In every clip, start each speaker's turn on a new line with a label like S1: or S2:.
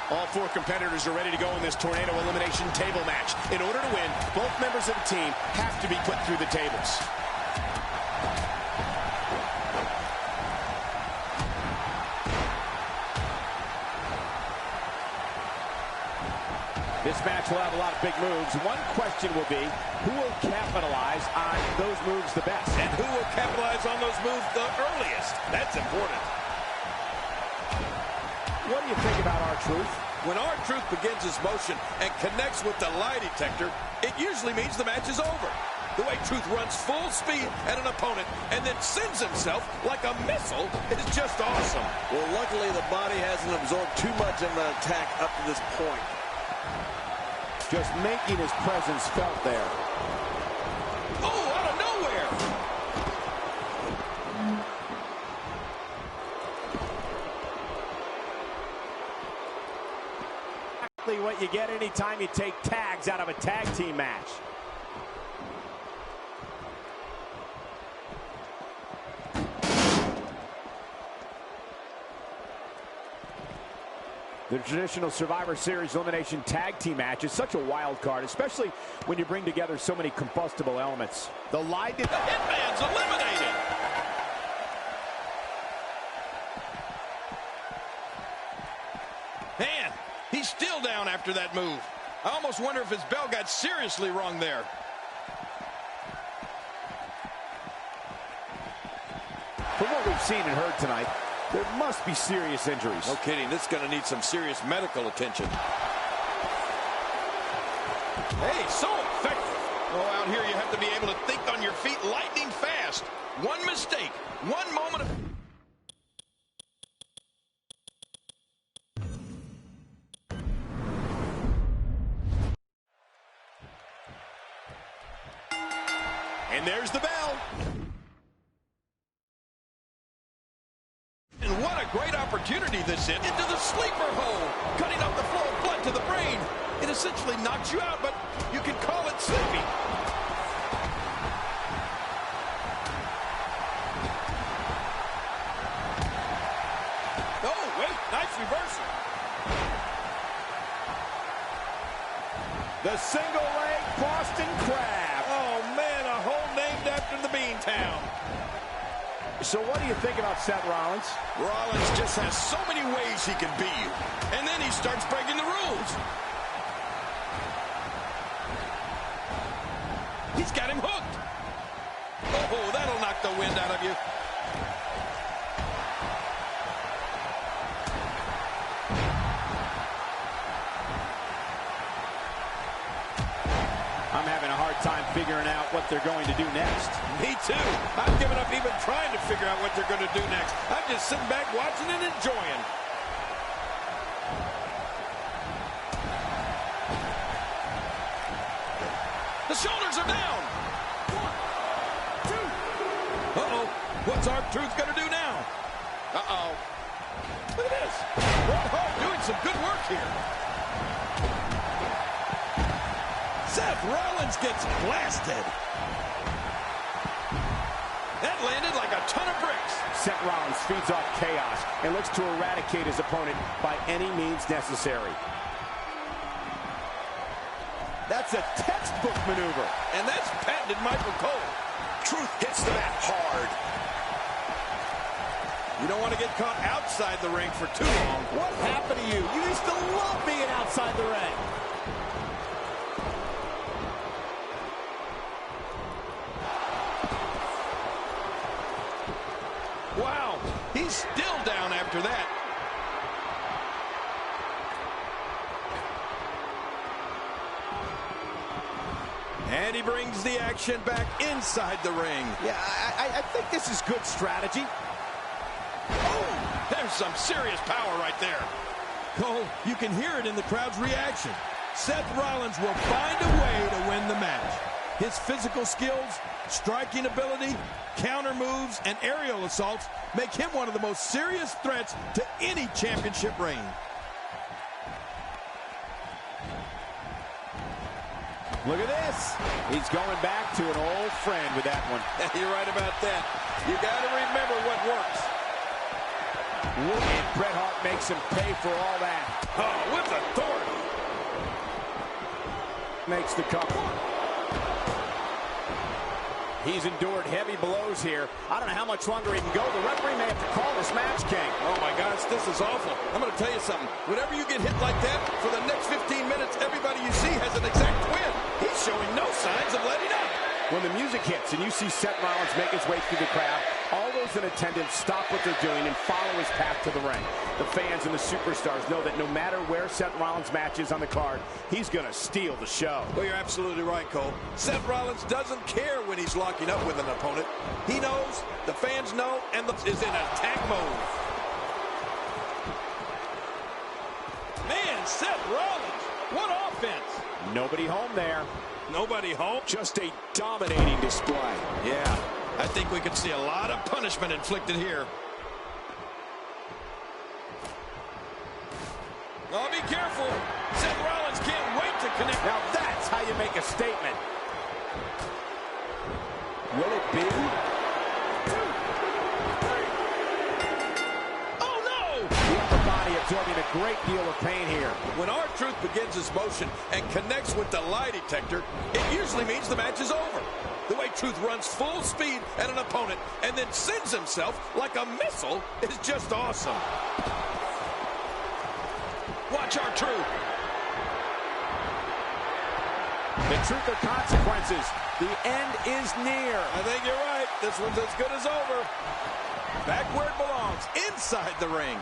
S1: All four competitors are ready to go in this tornado elimination table match. In order to win, both members of the team have to be put through the tables.
S2: This match will have a lot of big moves. One question will be, who will capitalize on those moves the best?
S3: And who will capitalize on those moves the earliest? That's important.
S2: What do you think about R-Truth?
S3: When R-Truth begins his motion and connects with the lie detector, it usually means the match is over. The way Truth runs full speed at an opponent and then sends himself like a missile is just awesome.
S4: Well, luckily the body hasn't absorbed too much of an attack up to this point.
S2: Just making his presence felt there.
S3: Oh, out of nowhere!
S2: Exactly what you get anytime you take tags out of a tag team match. The traditional Survivor Series elimination tag team match is such a wild card, especially when you bring together so many combustible elements.
S3: The Hitman's eliminated. Man, he's still down after that move. I almost wonder if his bell got seriously wrong there.
S2: From what we've seen and heard tonight, there must be serious injuries.
S3: No kidding. This is going to need some serious medical attention. Hey, so effective. Oh, out here you have to be able to think on your feet lightning fast. One mistake, one moment of...
S1: And there's the bell.
S3: And what a great opportunity this is. Into the sleeper hole, cutting up the flow of blood to the brain. It essentially knocks you out, but you can call it sleepy. Oh, wait, nice reversal.
S2: The single leg Boston Crab.
S3: Oh, man, a hole named after the Beantown.
S2: So what do you think about Seth Rollins?
S3: Rollins just has so many ways he can beat you. And then he starts breaking the rules. He's got him hooked. Oh, that'll knock the wind out of you.
S2: I'm having a hard time figuring out what they're going to do next.
S3: Me too. I've given up even trying to figure out what they're going to do next. I'm just sitting back watching and enjoying. The shoulders are down. 1, 2. Uh-oh. What's R-Truth going to do now? Uh-oh. Look at this. Bret Hart doing some good work here. Seth Rollins gets blasted. That landed like a ton of bricks.
S2: Seth Rollins feeds off chaos and looks to eradicate his opponent by any means necessary. That's a textbook maneuver.
S3: And that's patented Michael Cole.
S1: Truth hits the mat hard.
S3: You don't want to get caught outside the ring for too long.
S2: What happened to you? You used to love being outside the ring.
S3: Wow, he's still down after that. And he brings the action back inside the ring.
S2: Yeah, I think this is good strategy.
S3: Oh, there's some serious power right there. Cole, you can hear it in the crowd's reaction. Seth Rollins will find a way to win the match. His physical skills, striking ability, counter moves, and aerial assaults make him one of the most serious threats to any championship reign.
S2: Look at this. He's going back to an old friend with that one.
S3: You're right about that. You got to remember what works.
S2: And Bret Hart makes him pay for all that.
S3: Oh, with authority.
S2: Makes the cover. He's endured heavy blows here. I don't know how much longer he can go. The referee may have to call this match, King.
S3: Oh, my gosh, this is awful. I'm going to tell you something. Whenever you get hit like that, for the next 15 minutes, everybody you see has an exact win. He's showing no signs of letting up.
S2: When the music hits and you see Seth Rollins make his way through the crowd, all those in attendance stop what they're doing and follow his path to the ring. The fans and the superstars know that no matter where Seth Rollins' match is on the card, he's going to steal the show.
S3: Well, you're absolutely right, Cole. Seth Rollins doesn't care when he's locking up with an opponent. He knows, the fans know, and is in attack mode. Man, Seth Rollins, what offense.
S2: Nobody home there.
S3: Nobody home.
S1: Just a dominating display.
S3: Yeah, I think we could see a lot of punishment inflicted here. Oh, be careful. Seth Rollins can't wait to connect.
S2: Now that's how you make a statement. Will it be?
S3: Oh, no!
S2: The upper body absorbing a great deal of pain here.
S3: When R-Truth begins his motion and connects with the lie detector, it usually means the match is over. The way Truth runs full speed at an opponent and then sends himself like a missile is just awesome. Watch R-Truth.
S2: The truth or consequences. The end is near.
S3: I think you're right. This one's as good as over. Back where it belongs, inside the ring.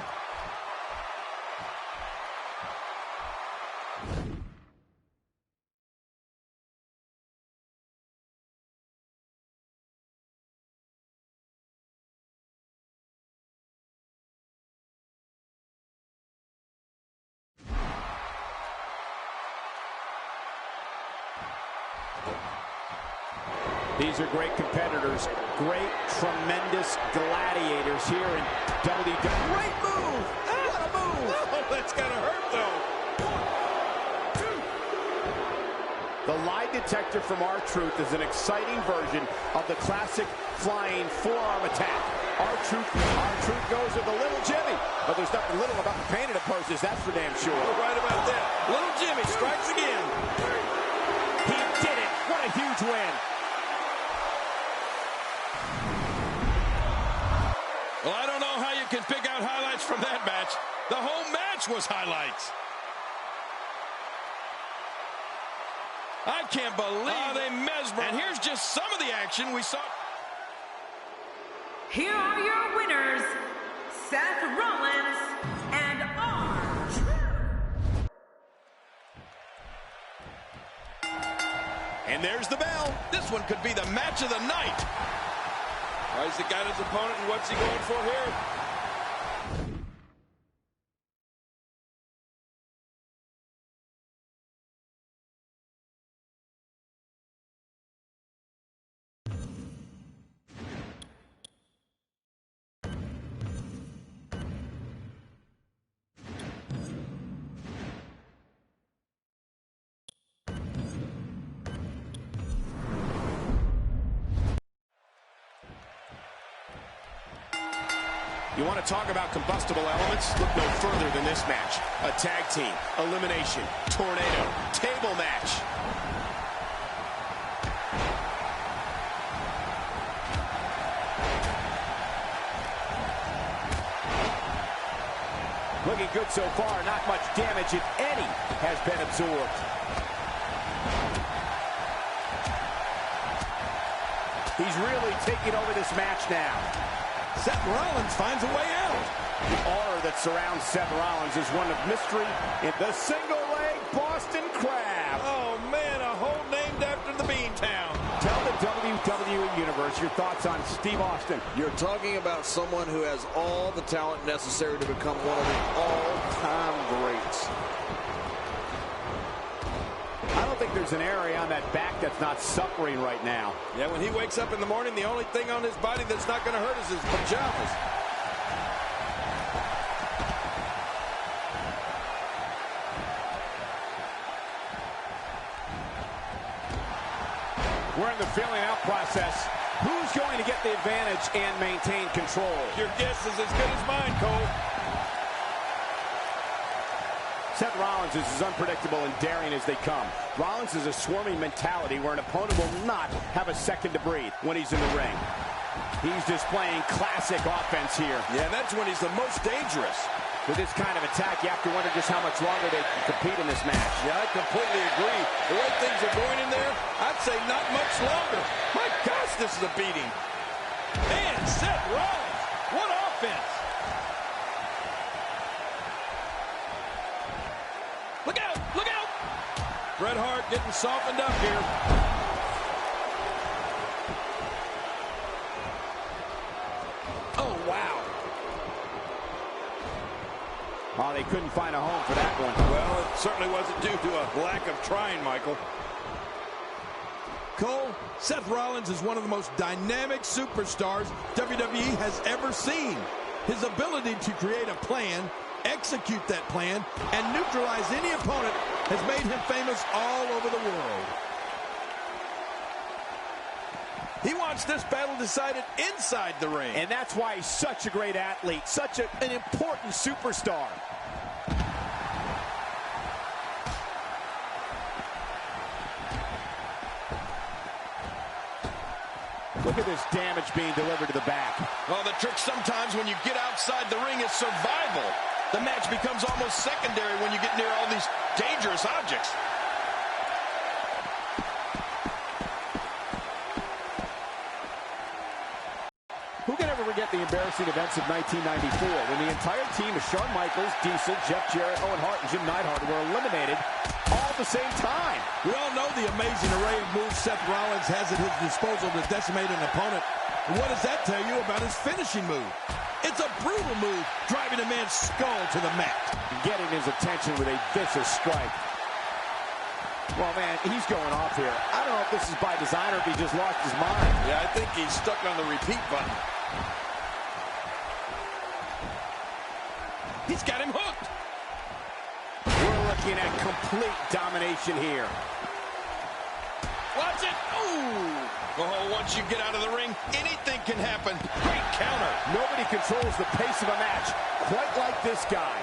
S2: These are great competitors, great, tremendous gladiators here in WWE. Great move! What a move!
S3: Oh, that's gonna hurt, though.
S2: The lie detector from R-Truth is an exciting version of the classic flying forearm attack. R-Truth goes with a little Jimmy, but there's nothing little about the pain it imposes, that's for damn sure.
S3: You're right about that. Little Jimmy strikes again.
S2: He did it! What a huge win!
S3: Well, I don't know how you can pick out highlights from that match. The whole match was highlights. I can't believe they mesmerized. And here's just some of the action we saw.
S5: Here are your winners, Seth Rollins and R-Truth.
S3: And there's the bell. This one could be the match of the night. He's got his opponent, and what's he going for here?
S1: You want to talk about combustible elements? Look no further than this match. A tag team, elimination, tornado, table match.
S2: Looking good so far. Not much damage, if any, has been absorbed. He's really taking over this match now.
S3: Seth Rollins finds a way out.
S2: The aura that surrounds Seth Rollins is one of mystery in the single-leg Boston Crab.
S3: Oh, man, a hole named after the Beantown.
S2: Tell the WWE Universe your thoughts on Steve Austin.
S4: You're talking about someone who has all the talent necessary to become one of the all-time greats.
S2: I don't think there's an area on that back that's not suffering right now.
S3: Yeah, when he wakes up in the morning, the only thing on his body that's not going to hurt is his pajamas.
S2: We're in the feeling out process. Who's going to get the advantage and maintain control?
S3: Your guess is as good as mine, Cole.
S2: Seth Rollins is as unpredictable and daring as they come. Rollins has a swarming mentality where an opponent will not have a second to breathe when he's in the ring. He's displaying classic offense here.
S3: Yeah, that's when he's the most dangerous.
S2: With this kind of attack, you have to wonder just how much longer they can compete in this match.
S3: Yeah, I completely agree. The way things are going in there, I'd say not much longer. My gosh, this is a beating. Man, Seth Rollins, what offense. Look out, look out. Bret Hart getting softened up here. Oh, wow.
S2: Oh, they couldn't find a home for that one.
S3: Well, it certainly wasn't due to a lack of trying, Michael. Cole, Seth Rollins is one of the most dynamic superstars WWE has ever seen. His ability to create a plan, execute that plan, and neutralize any opponent has made him famous all over the world. He wants this battle decided inside the ring.
S2: And that's why he's such a great athlete, such an important superstar. Look at this damage being delivered to the back.
S3: Well, the trick sometimes when you get outside the ring is survival. The match becomes almost secondary when you get near all these dangerous objects.
S2: Who can ever forget the embarrassing events of 1994 when the entire team of Shawn Michaels, Diesel, Jeff Jarrett, Owen Hart, and Jim Neidhart were eliminated all at the same time?
S3: We all know the amazing array of moves Seth Rollins has at his disposal to decimate an opponent. And what does that tell you about his finishing move? It's a brutal move, driving a man's skull to the mat.
S2: Getting his attention with a vicious strike. Well, man, he's going off here. I don't know if this is by design or if he just lost his mind.
S3: Yeah, I think he's stuck on the repeat button. He's got him hooked.
S2: We're looking at complete domination here.
S3: Watch it. Ooh. Oh, once you get out of the ring, anything can happen. Great counter.
S2: Nobody controls the pace of a match quite like this guy.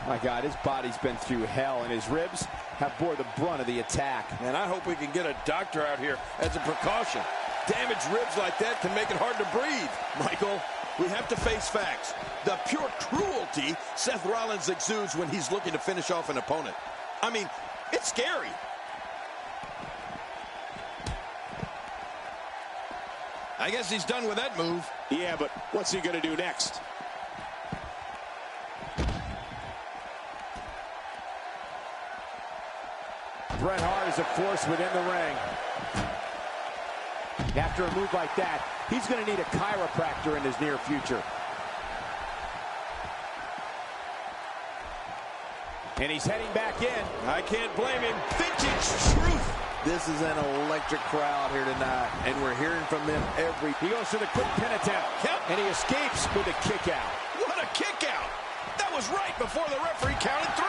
S2: My God, his body's been through hell, and his ribs have bore the brunt of the attack.
S3: And I hope we can get a doctor out here as a precaution. Damaged ribs like that can make it hard to breathe. Michael, we have to face facts. The pure cruelty Seth Rollins exudes when he's looking to finish off an opponent. I mean, it's scary. I guess he's done with that move.
S1: Yeah, but what's he going to do next?
S2: Bret Hart is a force within the ring. After a move like that, he's going to need a chiropractor in his near future. And he's heading back in.
S3: I can't blame him. Vintage truth.
S4: This is an electric crowd here tonight, and we're hearing from them every...
S2: He goes for the quick pin attempt, and he escapes with a kick out.
S3: What a kick out. That was right before the referee counted 3.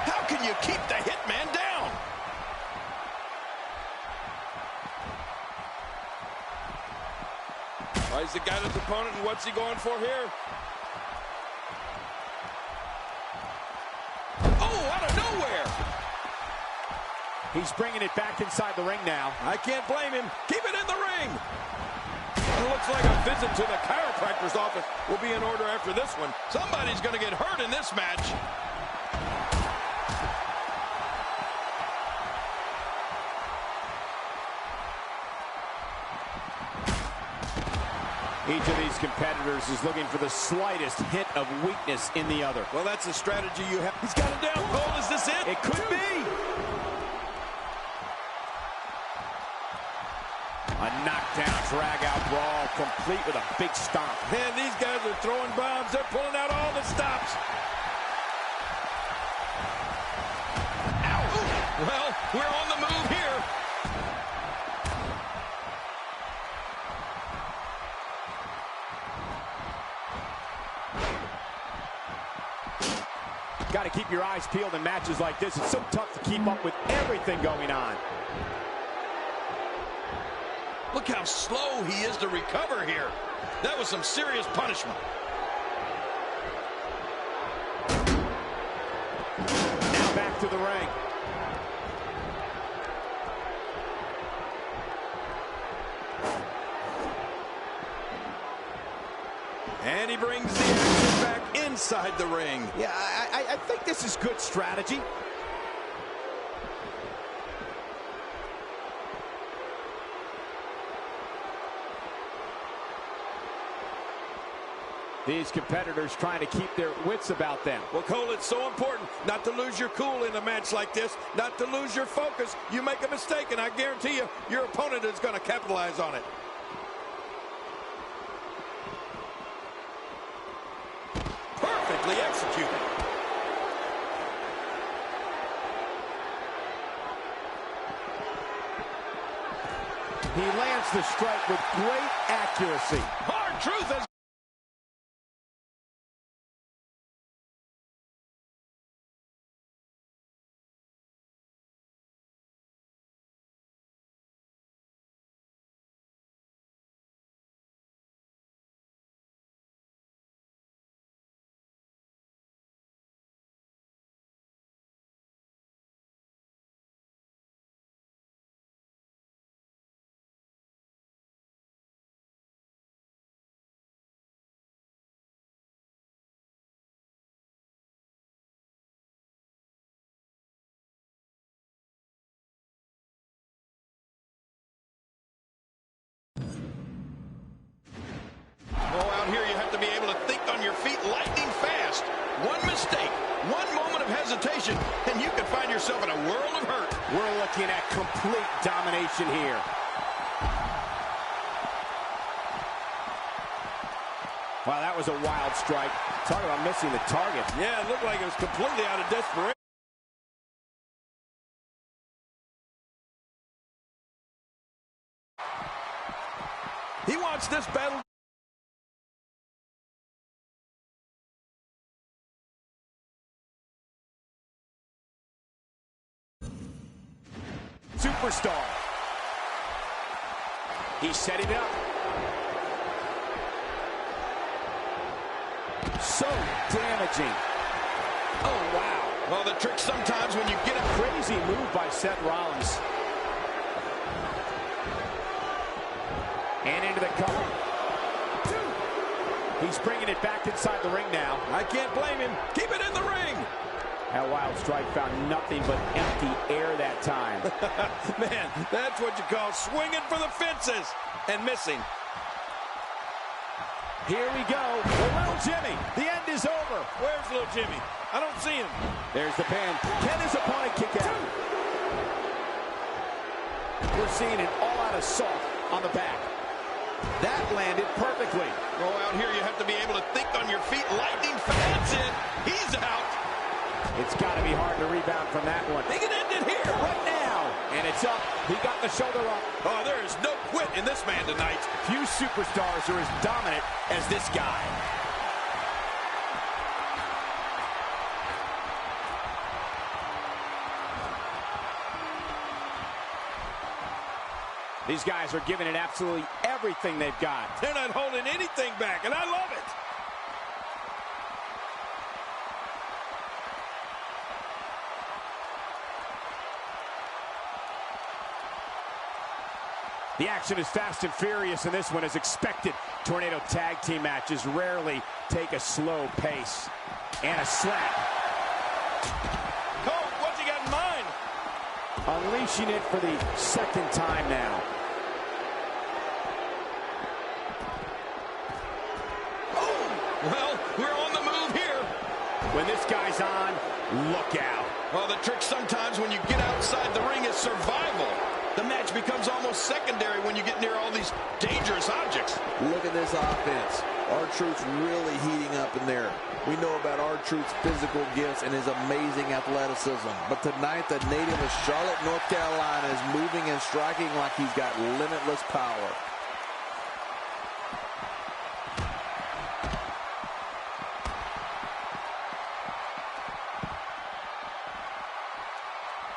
S3: How can you keep the hitman down? Well, he's got his opponent, and what's he going for here? Oh, out of nowhere!
S2: He's bringing it back inside the ring now.
S3: I can't blame him. Keep it in the ring! It looks like a visit to the chiropractor's office will be in order after this one. Somebody's going to get hurt in this match.
S2: Each of these competitors is looking for the slightest hint of weakness in the other.
S3: Well, that's the strategy you have. He's got him down, Cole. Is this it?
S2: It could be. A knockdown, drag-out brawl, complete with a big stomp.
S3: Man, these guys are throwing bombs. They're pulling out all the stops. Ow! Ooh. Well, we're on the move here.
S2: got to keep your eyes peeled in matches like this. It's so tough to keep up with everything going on.
S3: Look how slow he is to recover here. That was some serious punishment.
S2: Now back to the ring.
S3: And he brings the action back inside the ring.
S2: Yeah, I think this is good strategy. These competitors trying to keep their wits about them.
S3: Well, Cole, it's so important not to lose your cool in a match like this, not to lose your focus. You make a mistake, and I guarantee you, your opponent is going to capitalize on it. Perfectly executed.
S2: He lands the strike with great accuracy.
S3: R-Truth has... Here you have to be able to think on your feet lightning fast. One mistake, one moment of hesitation, and you can find yourself in a world of hurt.
S2: We're looking at complete domination here. Wow, that was a wild strike. Talk about missing the target.
S3: Yeah, it looked like it was completely out of desperation. He wants this battle.
S2: Superstar. He's setting it up. So damaging. Oh, wow.
S3: Well, the trick sometimes when you get a
S2: crazy move by Seth Rollins. And into the cover. He's bringing it back inside the ring now.
S3: I can't blame him. Keep it in the ring.
S2: That wild strike found nothing but empty air that time.
S3: Man, that's what you call swinging for the fences and missing.
S2: Here we go. Well, little Jimmy, the end is over.
S3: Where's little Jimmy? I don't see him.
S2: There's the pin. Can his opponent kick out? We're seeing an all-out assault on the back. That landed perfectly.
S3: Oh, out here you have to be able to think on your feet. Lightning fast in. He's out.
S2: It's got to be hard to rebound from that one.
S3: They can end it here.
S2: Right now. And it's up. He got the shoulder up.
S3: Oh, there is no quit in this man tonight.
S2: Few superstars are as dominant as this guy. These guys are giving it absolutely everything they've got.
S3: They're not holding anything back, and I love it.
S2: The action is fast and furious, and this one is expected. Tornado tag team matches rarely take a slow pace. And a slap.
S3: Cole, what's he got in mind?
S2: Unleashing it for the second time now.
S3: Oh, well, we're on the move here.
S2: When this guy's on, look out.
S3: Well, the trick sometimes when you get outside the ring is survival. The match becomes almost secondary when you get near all these dangerous objects.
S4: Look at this offense. R-Truth's really heating up in there. We know about R-Truth's physical gifts and his amazing athleticism. But tonight, the native of Charlotte, North Carolina is moving and striking like he's got limitless power.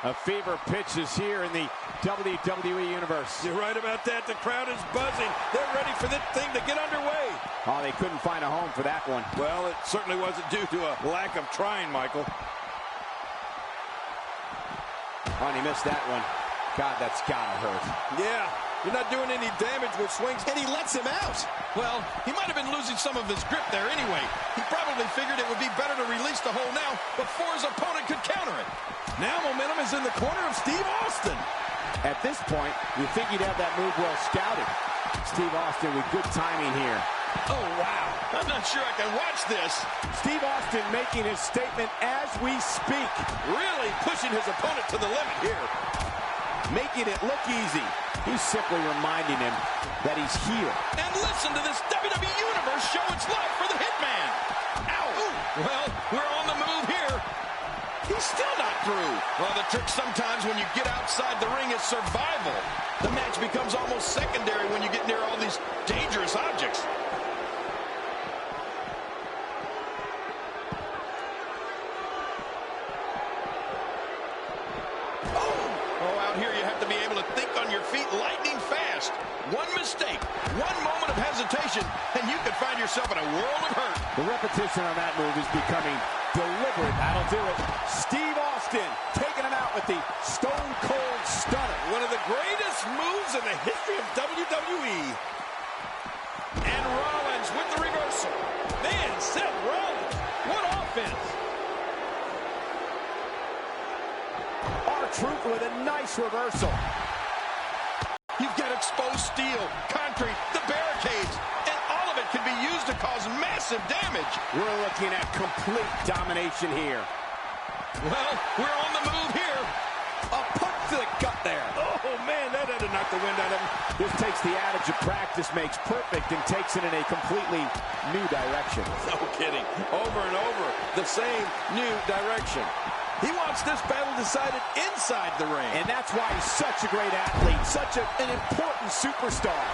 S2: A fever pitch is here in the WWE Universe.
S3: You're right about that. The crowd is buzzing. They're ready for this thing to get underway.
S2: Oh, they couldn't find a home for that one.
S3: Well, it certainly wasn't due to a lack of trying, Michael.
S2: Oh, and he missed that one. God, that's gotta hurt.
S3: Yeah, you're not doing any damage with swings, and he lets him out. Well, he might have been losing some of his grip there anyway. He probably figured it would be better to release the hold now before his opponent could counter it. Now momentum is in the corner of Steve Austin.
S2: At this point, you think he'd have that move well scouted. Steve Austin with good timing here.
S3: Oh, wow. I'm not sure I can watch this.
S2: Steve Austin making his statement as we speak.
S3: Really pushing his opponent to the limit here.
S2: Making it look easy. He's simply reminding him that he's here.
S3: And listen to this WWE Universe show its love for the Hitman. Ow. Ooh. Well, we're on the move here. He's still not through. Well, the trick sometimes when you get outside the ring is survival. The match becomes almost secondary when you get near all these dangerous objects. Oh, out here you have to be able to think on your feet lightning fast. One mistake, one moment of hesitation, and you could find yourself in a world of hurt.
S2: The repetition on that move is becoming deliberate. That'll do it. Steve Austin taking him out with the Stone Cold Stunner.
S3: One of the greatest moves in the history of WWE. And Rollins with the reversal. Man, Seth Rollins, what offense.
S2: R-Truth with a nice reversal.
S3: You've got exposed steel, concrete, the barricades, and all of it can be used to cause massive damage.
S2: We're looking at complete domination here.
S3: Well, we're on the move here.
S2: A punch to the gut there.
S3: Oh, man, that had to knock the wind out of him.
S2: This takes the adage of practice makes perfect and takes it in a completely new direction.
S3: No kidding. Over and over, the same new direction. He wants this battle decided inside the ring.
S2: And that's why he's such a great athlete, such an important superstar.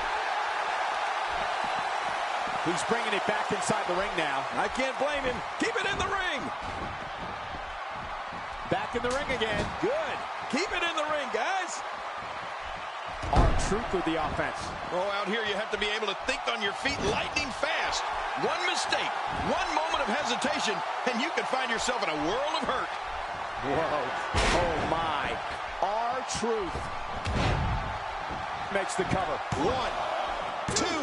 S2: He's bringing it back inside the ring now.
S3: I can't blame him. Keep it in the ring.
S2: Back in the ring again.
S3: Good. Keep it in the ring, guys.
S2: R-Truth with the offense.
S3: Oh, out here you have to be able to think on your feet lightning fast. One mistake, one moment of hesitation, and you can find yourself in a world of hurt.
S2: Whoa. Oh, my. R-Truth makes the cover.
S3: 1, 2, 3.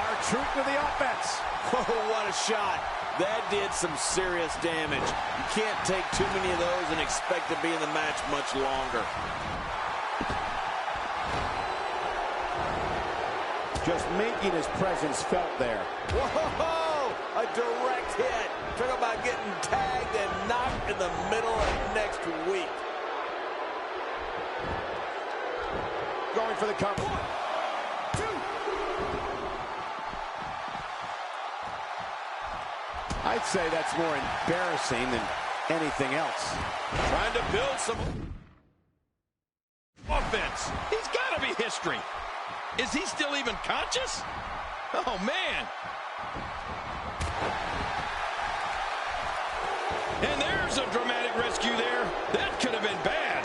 S2: R-Truth with the offense.
S4: Oh, what a shot. That did some serious damage. You can't take too many of those and expect to be in the match much longer.
S2: Just making his presence felt there.
S4: Whoa! A direct hit. Talk about getting tagged and knocked in the middle of next week.
S2: Going for the cover. 1, 2. I'd say that's more embarrassing than anything else.
S3: Trying to build some offense. He's got to be history. Is he still even conscious? Oh, man. And there's a dramatic rescue there. That could have been bad.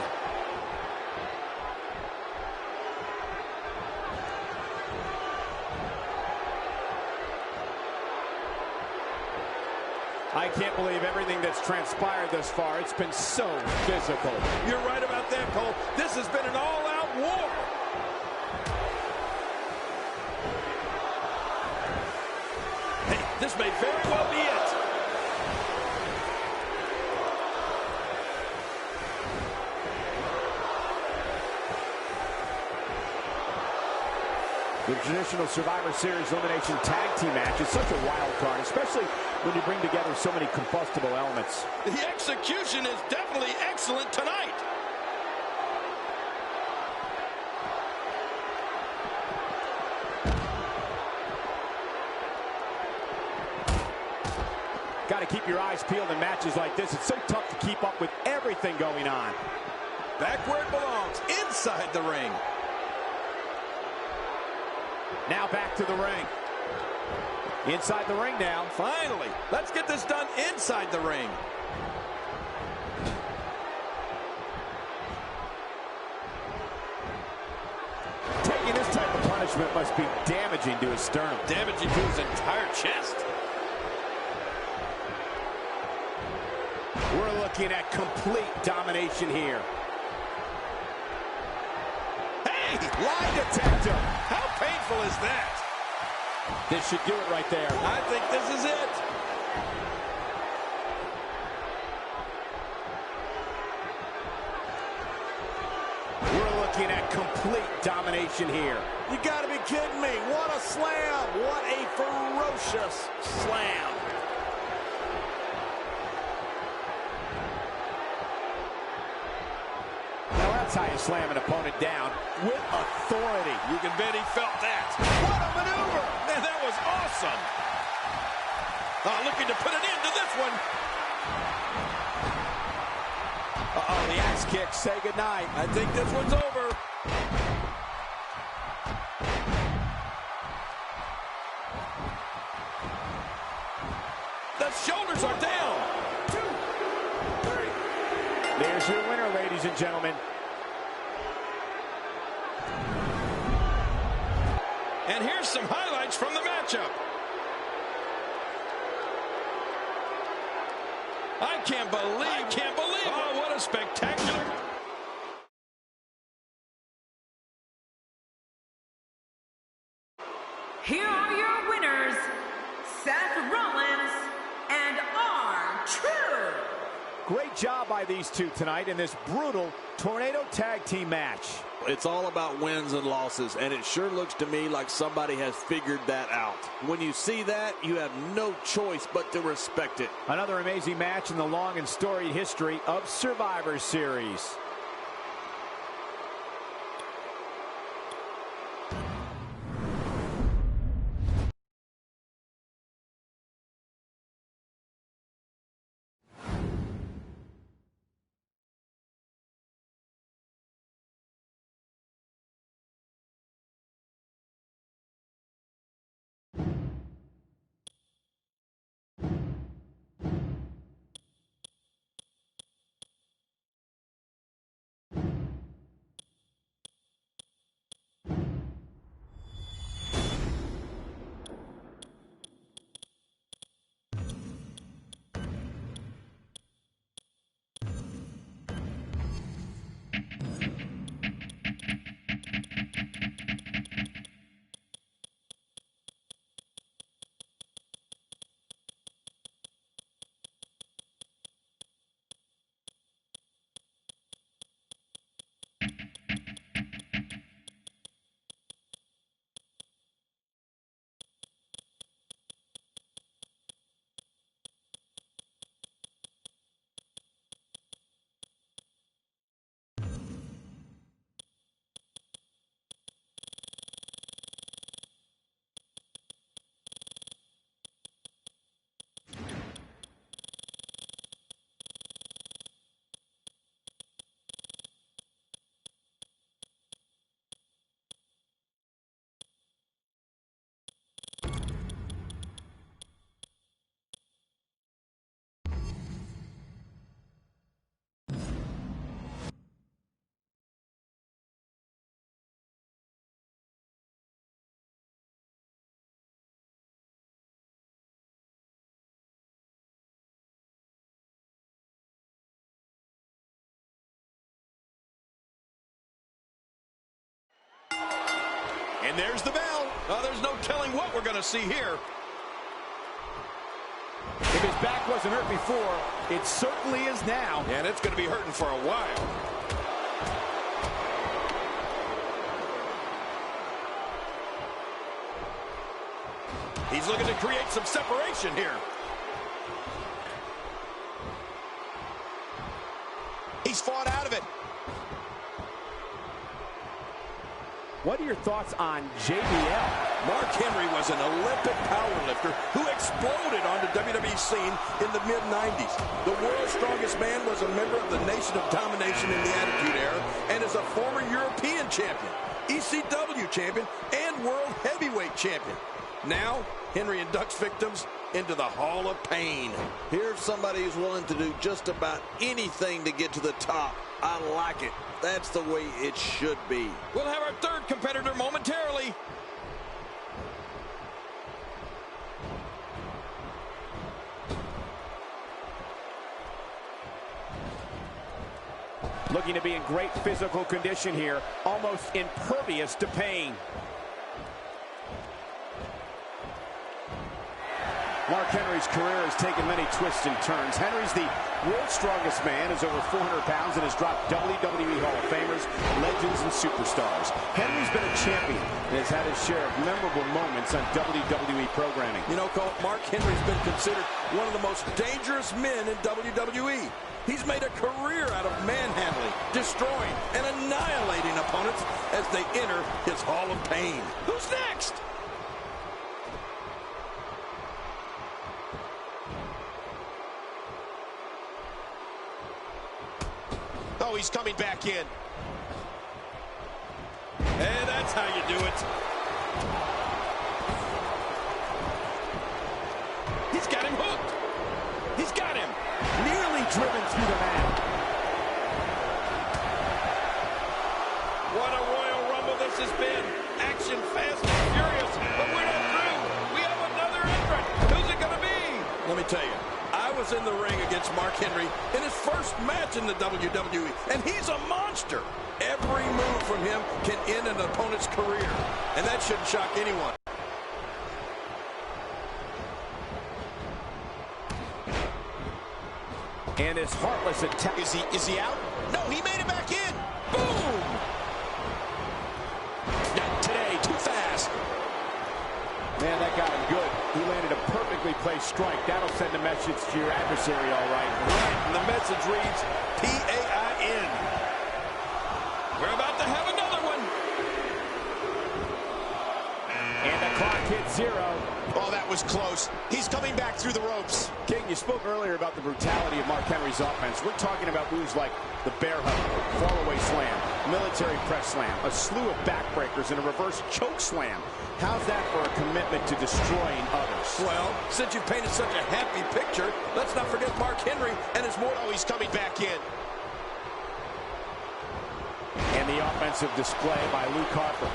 S2: I can't believe everything that's transpired thus far. It's been so physical.
S3: You're right about that, Cole. This has been an all-out war. Hey, this may very well be it.
S2: The traditional Survivor Series Elimination Tag Team match is such a wild card, especially when you bring together so many combustible elements.
S3: The execution is definitely excellent tonight.
S2: Got to keep your eyes peeled in matches like this. It's so tough to keep up with everything going on.
S3: Back where it belongs, inside the ring.
S2: Now back to the ring. Inside the ring now.
S3: Finally, let's get this done inside the ring.
S2: Taking this type of punishment must be damaging to his sternum.
S3: Damaging to his entire chest.
S2: We're looking at complete domination here.
S3: Hey!
S2: Lie detector.
S3: How painful is that?
S2: This should do it right there.
S3: I think this is it.
S2: We're looking at complete domination here.
S4: You gotta be kidding me. What a slam. What a ferocious slam.
S2: Now that's how you slam an opponent down with authority.
S3: You can bet he felt that. What a maneuver. Man, that was awesome. Looking to put an end to this one.
S2: Uh-oh, the axe kick. Say goodnight.
S3: I think this one's over. The shoulders are down.
S2: 2, 3. There's your winner, ladies and gentlemen.
S3: And here's some highlights from the matchup. I can't believe it. Oh, what a spectacular.
S5: Here are your winners, Seth Rollins and R-Truth.
S2: Great job by these two tonight in this brutal Tornado Tag Team match.
S4: It's all about wins and losses, and it sure looks to me like somebody has figured that out. When you see that, you have no choice but to respect it.
S2: Another amazing match in the long and storied history of Survivor Series.
S3: And there's the bell. There's no telling what we're going to see here.
S2: If his back wasn't hurt before, it certainly is now.
S3: And it's going to be hurting for a while. He's looking to create some separation here. He's fought out of it.
S2: What are your thoughts on JBL?
S3: Mark Henry was an Olympic powerlifter who exploded on the WWE scene in the mid-90s. The world's strongest man was a member of the Nation of Domination in the Attitude Era and is a former European champion, ECW champion, and World Heavyweight champion. Now, Henry inducts victims into the Hall of Pain.
S4: Here's somebody who's willing to do just about anything to get to the top. I like it. That's the way it should be.
S3: We'll have our third competitor momentarily.
S2: Looking to be in great physical condition here, almost impervious to pain. Mark Henry's career has taken many twists and turns. Henry's the world's strongest man, is over 400 pounds, and has dropped WWE Hall of Famers, legends, and superstars. Henry's been a champion and has had his share of memorable moments on WWE programming.
S3: You know, Cole, Mark Henry's been considered one of the most dangerous men in WWE. He's made a career out of manhandling, destroying, and annihilating opponents as they enter his Hall of Pain. Who's next?
S1: Oh, he's coming back in.
S3: And that's how you do it. He's got him hooked. He's got him.
S2: Nearly driven through the mat.
S3: What a Royal Rumble this has been. Action, fast, and furious. But we're not through. We have another entrant. Who's it going to be? Let me tell you, I was in the ring against Mark Henry in his first match in the WWE, and he's a monster. Every move from him can end an opponent's career, and that shouldn't shock anyone.
S2: And his heartless attack.
S1: Is he out? No, he made it back in.
S3: Boom!
S1: Not today, too fast.
S2: Man, that got him good. He landed a perfectly placed strike. That'll send a message to your adversary, all right.
S3: Right, and the message reads, P-A-I-N. We're about to have another one.
S2: And the clock hits 0.
S1: Oh, that was close. He's coming back through the ropes.
S2: King, you spoke earlier about the brutality of Mark Henry's offense. We're talking about moves like the bear hug, fall-away slam, military press slam, a slew of backbreakers, and a reverse choke slam. How's that for a commitment to destroying others?
S3: Well, since you've painted such a happy picture, let's not forget Mark Henry and his more.
S1: Oh, he's coming back in.
S2: And the offensive display by Luke Harper.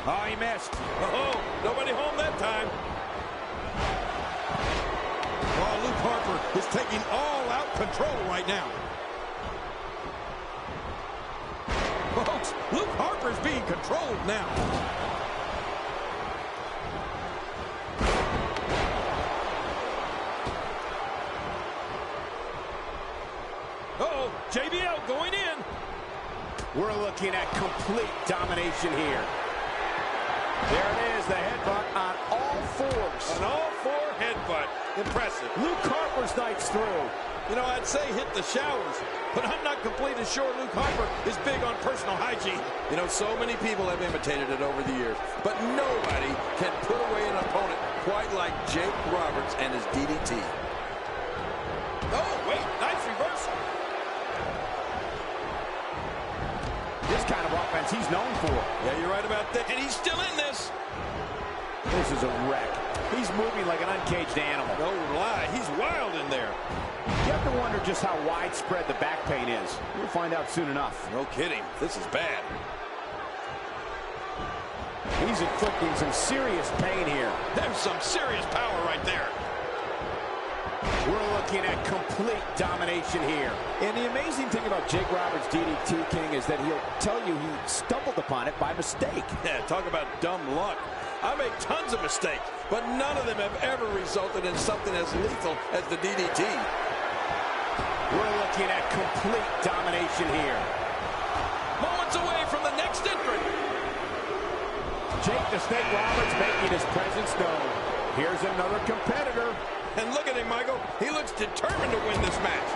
S2: Oh, he missed.
S3: Oh, nobody home that time. Well, Luke Harper is taking all-out control right now. Folks, Luke Harper's being controlled now. Uh-oh, JBL going in.
S2: We're looking at complete domination here. There it is, the headbutt on all fours.
S3: An all-four headbutt. Impressive.
S2: Luke Harper's night's through.
S3: You know, I'd say hit the showers, but I'm not completely sure Luke Harper is big on personal hygiene. You know, so many people have imitated it over the years, but nobody can put away an opponent quite like Jake Roberts and his DDT. Oh, wait, nice reversal.
S2: This kind of offense he's known for.
S3: Yeah, you're right about that, and he's still in this.
S2: This is a wreck. He's moving like an uncaged animal.
S3: No lie, he's wild in there.
S2: You have to wonder just how widespread the back pain is. We'll find out soon enough.
S3: No kidding, this is bad.
S2: He's inflicting some serious pain here.
S3: There's some serious power right there.
S2: We're looking at complete domination here. And the amazing thing about Jake Roberts' DDT, King, is that he'll tell you he stumbled upon it by mistake.
S3: Yeah, talk about dumb luck. I make tons of mistakes, but none of them have ever resulted in something as lethal as the DDT.
S2: We're looking at complete domination here.
S3: Moments away from the next entrant.
S2: Jake the Snake Roberts making his presence known. Here's another competitor.
S3: And look at him, Michael. He looks determined to win this match.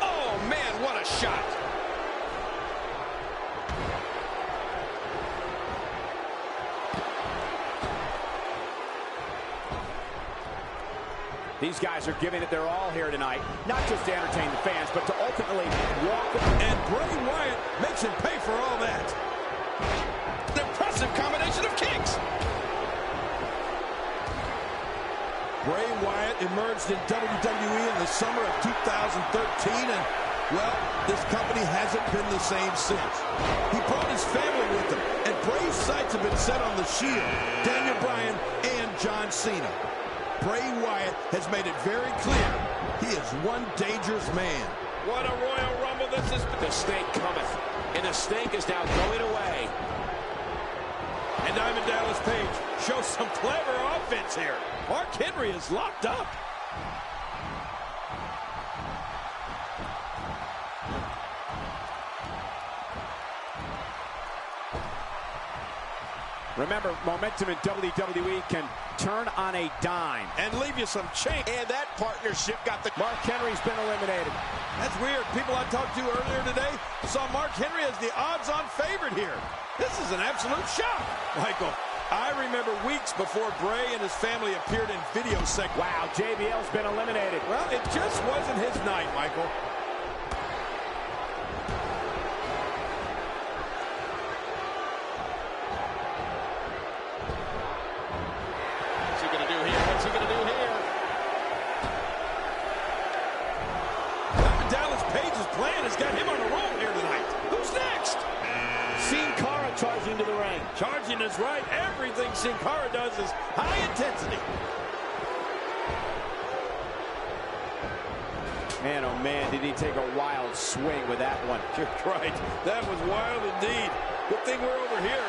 S3: Oh, man, what a shot.
S2: These guys are giving it their all here tonight, not just to entertain the fans, but to ultimately walk.
S3: And Bray Wyatt makes him pay for all that. An impressive combination of kicks. Bray Wyatt emerged in WWE in the summer of 2013, and, well, this company hasn't been the same since. He brought his family with him, and Bray's sights have been set on the Shield, Daniel Bryan, and John Cena. Bray Wyatt has made it very clear he is one dangerous man. What a Royal Rumble this is.
S1: The snake cometh, and the snake is now going away.
S3: And Diamond Dallas Page shows some clever offense here. Mark Henry is locked up.
S2: Remember, momentum in WWE can turn on a dime.
S3: And leave you some change.
S1: And that partnership got the...
S2: Mark Henry's been eliminated.
S3: That's weird. People I talked to earlier today saw Mark Henry as the odds-on favorite here. This is an absolute shock. Michael, I remember weeks before Bray and his family appeared in video segments.
S2: Wow, JBL's been eliminated.
S3: Well, it just wasn't his night, Michael.
S6: Got him on a roll here tonight. Who's next?
S2: Sin Cara charging to the ring.
S3: Charging is right. Everything Sin Cara does is high intensity.
S2: Man, oh man, did he take a wild swing with that one.
S3: You're right. That was wild indeed. Good thing we're over here.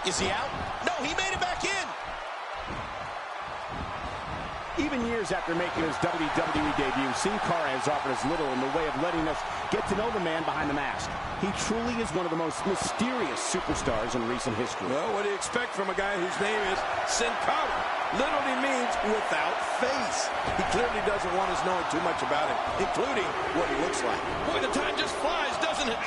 S1: Is he out? No, he made it back in.
S2: Even years after making his WWE debut, Sin Cara has offered us little in the way of letting us get to know the man behind the mask. He truly is one of the most mysterious superstars in recent history.
S3: Well, what do you expect from a guy whose name is Sin Cara? Literally means without face. He clearly doesn't want us knowing too much about him, including what he looks like.
S6: Boy, the time just flies, doesn't it?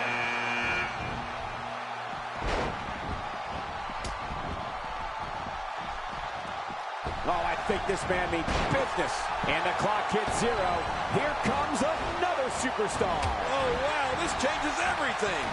S2: Oh, I think this man means business. And the clock hits 0. Here comes another superstar.
S3: Oh, wow, this changes everything.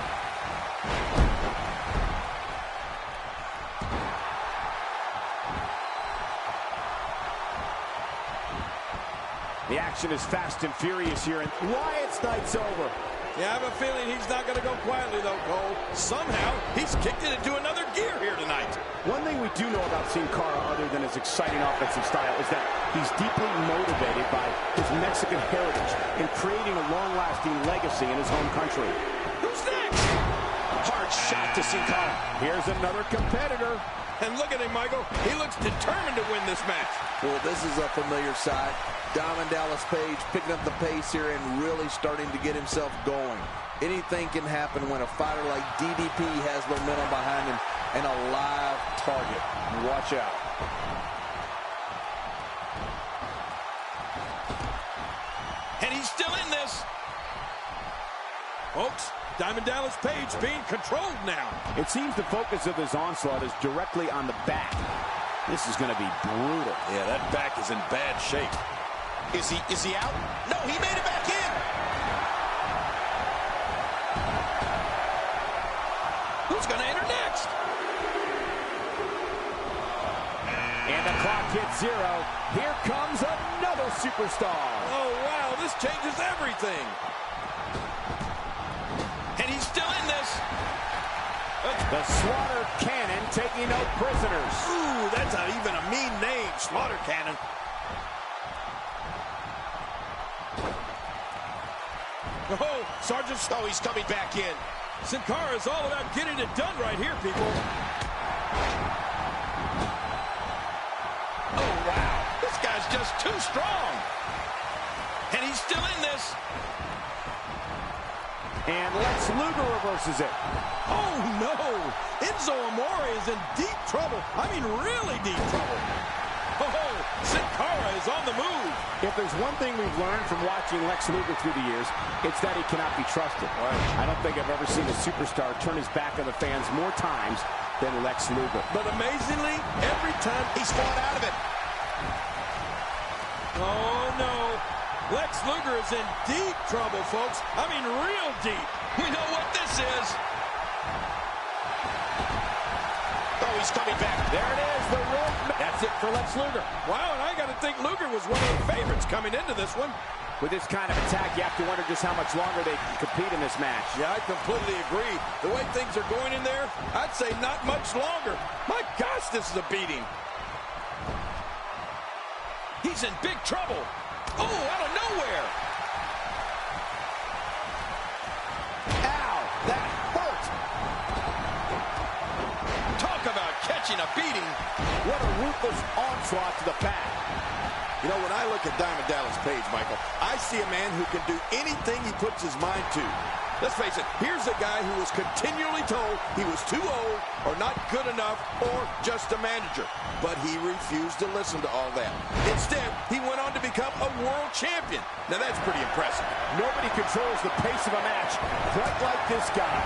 S2: The action is fast and furious here, and Wyatt's night's over.
S3: Yeah, I have a feeling he's not going to go quietly, though, Cole. Somehow, he's kicked it into another gear here tonight.
S2: One thing we do know about Sin Cara, other than his exciting offensive style, is that he's deeply motivated by his Mexican heritage and creating a long-lasting legacy in his home country.
S6: Who's next?
S1: Hard shot to Sin Cara.
S2: Here's another competitor.
S3: And look at him, Michael. He looks determined to win this match.
S4: Well, this is a familiar sight. Diamond Dallas Page picking up the pace here and really starting to get himself going. Anything can happen when a fighter like DDP has momentum behind him and a live target. Watch out.
S6: And he's still in this.
S3: Folks, Diamond Dallas Page being controlled now.
S2: It seems the focus of his onslaught is directly on the back. This is going to be brutal.
S3: Yeah, that back is in bad shape.
S1: Is he out? No, he made it back in.
S6: Who's going to enter next?
S2: And the clock hits 0. Here comes another superstar.
S3: Oh, wow, this changes everything.
S6: And he's still in this.
S2: The Slaughter Cannon taking no prisoners.
S3: Ooh, that's even a mean name, Slaughter Cannon. Oh, Sergeant.
S1: Oh, he's coming back in.
S3: Sin Cara is all about getting it done right here, people.
S6: Oh, wow. This guy's just too strong. And he's still in this.
S2: And Lex Luger reverses it.
S3: Oh, no. Enzo Amore is in deep trouble. I mean, really deep trouble. Oh, Sin Cara is on the move.
S2: If there's one thing we've learned from watching Lex Luger through the years, it's that he cannot be trusted.
S3: Right.
S2: I don't think I've ever seen a superstar turn his back on the fans more times than Lex Luger.
S3: But amazingly, every time
S1: He's fought out of it.
S3: oh no, Lex Luger is in deep trouble, folks. I mean, real deep.
S6: We know what this is.
S1: Oh, he's coming back.
S2: There it is, the rope. That's it for Lex Luger.
S3: Wow, and I got to think Luger was one of the favorites coming into this one.
S2: With this kind of attack, you have to wonder just how much longer they can compete in this match.
S3: Yeah, I completely agree. The way things are going in there, I'd say not much longer. My gosh, this is a beating. He's in big trouble. Oh, out of nowhere.
S2: Ow, that hurt.
S6: Talk about catching a beating.
S2: What a ruthless onslaught to the back.
S3: You know, when I look at Diamond Dallas Page, Michael, I see a man who can do anything he puts his mind to. Let's face it, here's a guy who was continually told he was too old or not good enough or just a manager. But he refused to listen to all that. Instead, he went on to become a world champion. Now, that's pretty impressive.
S2: Nobody controls the pace of a match quite like this guy.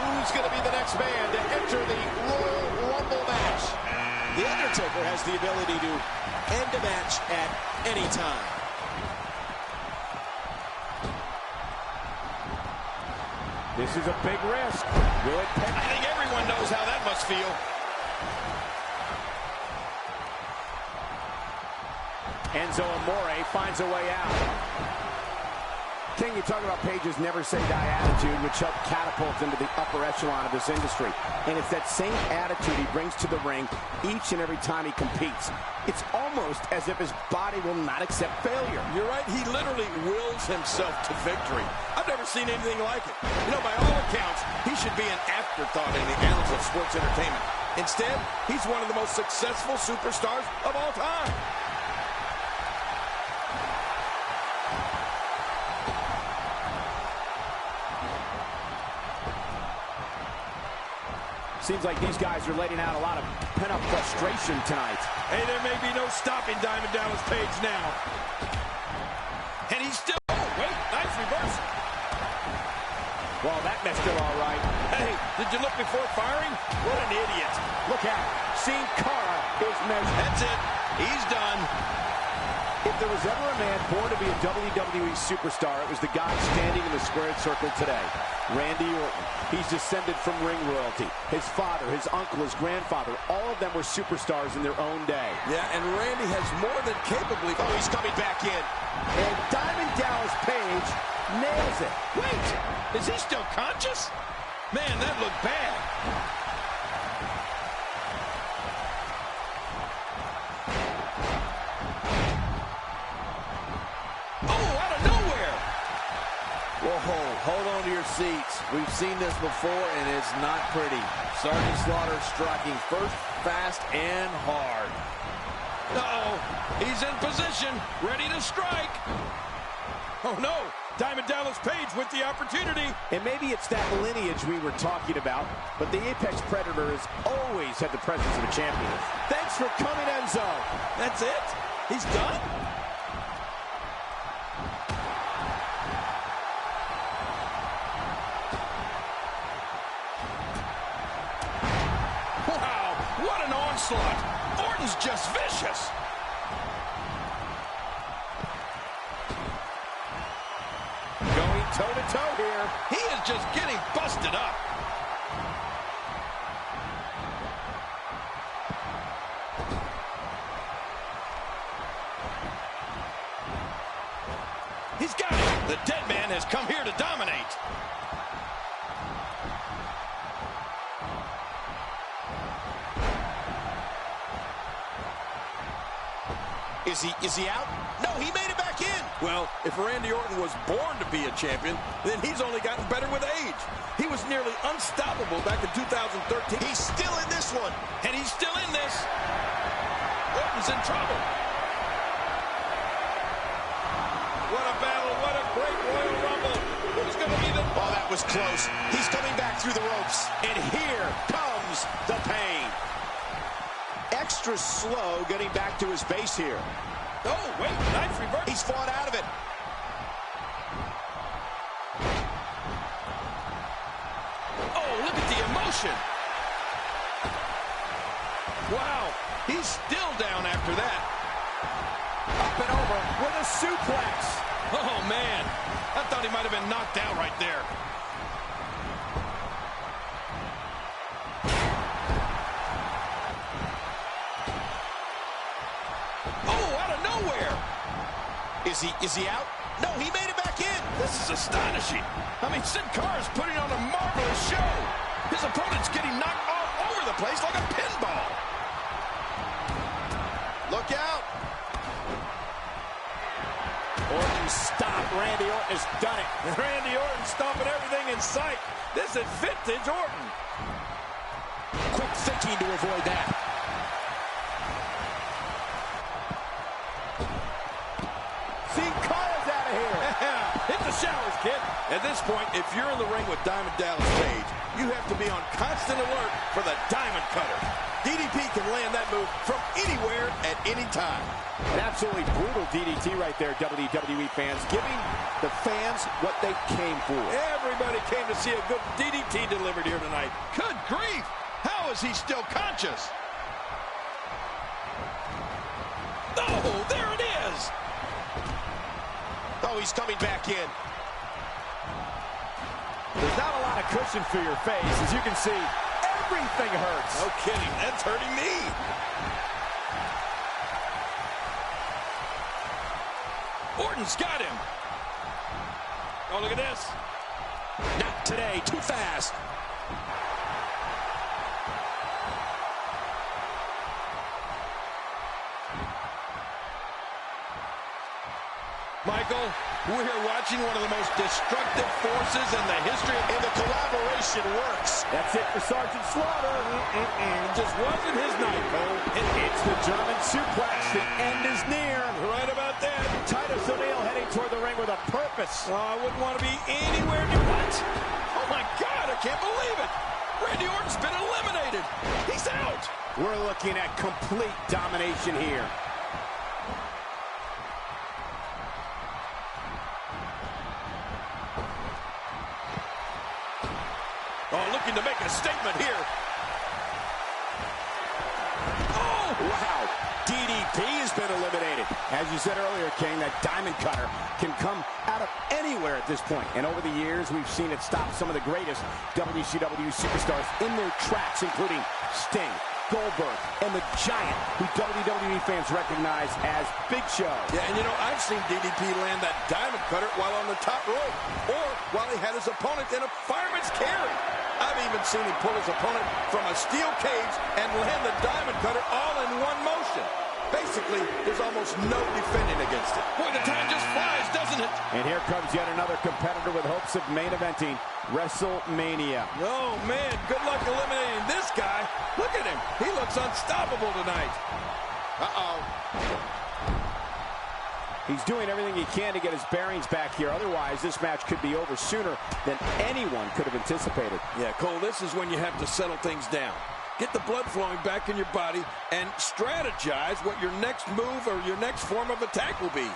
S1: Who's going to be the next man to enter the Royal Rumble match? The Undertaker has the ability to end a match at any time.
S2: This is a big risk. Will it pay?
S6: I think everyone knows how that must feel.
S2: Enzo Amore finds a way out. King, you talk about Page's never say die attitude, which helped catapult into the upper echelon of this industry. And it's that same attitude he brings to the ring each and every time he competes. It's almost as if his body will not accept failure.
S3: You're right, he literally wills himself to victory. I've never seen anything like it. You know, by all accounts, he should be an afterthought in the annals of sports entertainment. Instead, he's one of the most successful superstars of all time.
S2: Seems like these guys are letting out a lot of pent-up frustration tonight.
S3: Hey, there may be no stopping Diamond Dallas Page now. And he's still... Oh, wait, nice reverse.
S2: Well, that messed it all right.
S3: Hey, did you look before firing? What an idiot.
S2: Look out. Sin Cara is measured.
S6: That's it. He's done.
S2: If there was ever a man born to be a WWE superstar, it was the guy standing in the squared circle today, Randy Orton. He's descended from ring royalty. His father, his uncle, his grandfather, all of them were superstars in their own day.
S3: Yeah, and Randy has more than capably...
S1: Oh, he's coming back in.
S2: And Diamond Dallas Page nails it.
S6: Wait, is he still conscious? Man, that looked bad.
S4: Hold on to your seats. We've seen this before, and it's not pretty. Sergeant Slaughter striking first, fast, and hard.
S6: Uh-oh, he's in position, ready to strike.
S3: Oh, no. Diamond Dallas Page with the opportunity.
S2: And maybe it's that lineage we were talking about, but the Apex Predator has always had the presence of a champion. Thanks for coming, Enzo.
S3: That's it? He's done?
S6: Wow, what an onslaught. Orton's just vicious.
S2: Going toe-to-toe here.
S6: He is just getting busted up. He's got it. The dead man has come here to dominate.
S1: Is he out? No, he made it back in.
S3: Well, if Randy Orton was born to be a champion, then he's only gotten better with age. He was nearly unstoppable back in 2013.
S1: He's still in this one.
S6: And he's still in this. Orton's in trouble.
S3: What a battle. What a great Royal Rumble. Who's going to be the...
S1: Oh, that was close. He's coming back through the ropes. And here comes the pain. Extra slow getting back to his base here.
S3: Oh, wait, nice reverse.
S1: He's fought out of it.
S6: Oh, look at the emotion. Wow, he's still down after that.
S2: Up and over with a suplex.
S6: Oh, man. I thought he might have been knocked out right there. Oh, out of nowhere.
S1: Is he out? No, he made it back in.
S6: This is astonishing. I mean, Sin Cara's putting on a marvelous show. His opponent's getting knocked all over the place like a pinball.
S1: Look out. Orton stopped. Randy Orton has done it.
S3: Randy Orton stomping everything in sight. This is vintage Orton.
S1: Quick thinking to avoid that.
S2: Sin Cara's out of here.
S3: Hit the showers, kid.
S6: At this point, if you're in the ring with Diamond Dallas Page, you have to be on constant alert for the Diamond Cutter. DDP can land that move from anywhere at any time.
S2: An absolutely brutal DDT right there, WWE fans, giving the fans what they came for.
S6: Everybody came to see a good DDT delivered here tonight. Good grief! How is he still conscious? Oh, there it is!
S1: Oh, he's coming back in.
S2: There's not a lot of cushion for your face. As you can see, everything hurts.
S6: No kidding, that's hurting me. Orton's got him. Oh, look at this.
S1: Not today, too fast.
S6: Michael, we're watching one of the most destructive forces in the history of...
S1: And the collaboration works.
S2: That's it for Sergeant Slaughter.
S3: Just wasn't his night, Cole.
S2: It's the German suplex. The end is near.
S3: Right about that.
S2: Titus O'Neil heading toward the ring with a purpose.
S3: Oh, I wouldn't want to be anywhere near what?
S6: Oh, my God, I can't believe it. Randy Orton's been eliminated. He's out.
S2: We're looking at complete domination here.
S6: Oh, looking to make a statement here.
S1: Oh, wow. DDP has been eliminated.
S2: As you said earlier, King, that Diamond Cutter can come out of anywhere at this point. And over the years, we've seen it stop some of the greatest WCW superstars in their tracks, including Sting, Goldberg, and the Giant, who WWE fans recognize as Big Show.
S6: Yeah, and you know, I've seen DDP land that Diamond Cutter while on the top rope, or while he had his opponent in a fireman's carry. I've even seen him pull his opponent from a steel cage and land the Diamond Cutter all in one motion. Basically, there's almost no defending against it. Boy, the time just flies, doesn't it?
S2: And here comes yet another competitor with hopes of main eventing WrestleMania.
S3: Oh, man, good luck eliminating this guy. Look at him. He looks unstoppable tonight.
S6: Uh-oh.
S2: He's doing everything he can to get his bearings back here. Otherwise, this match could be over sooner than anyone could have anticipated.
S6: Yeah, Cole, this is when you have to settle things down. Get the blood flowing back in your body and strategize what your next move or your next form of attack will be.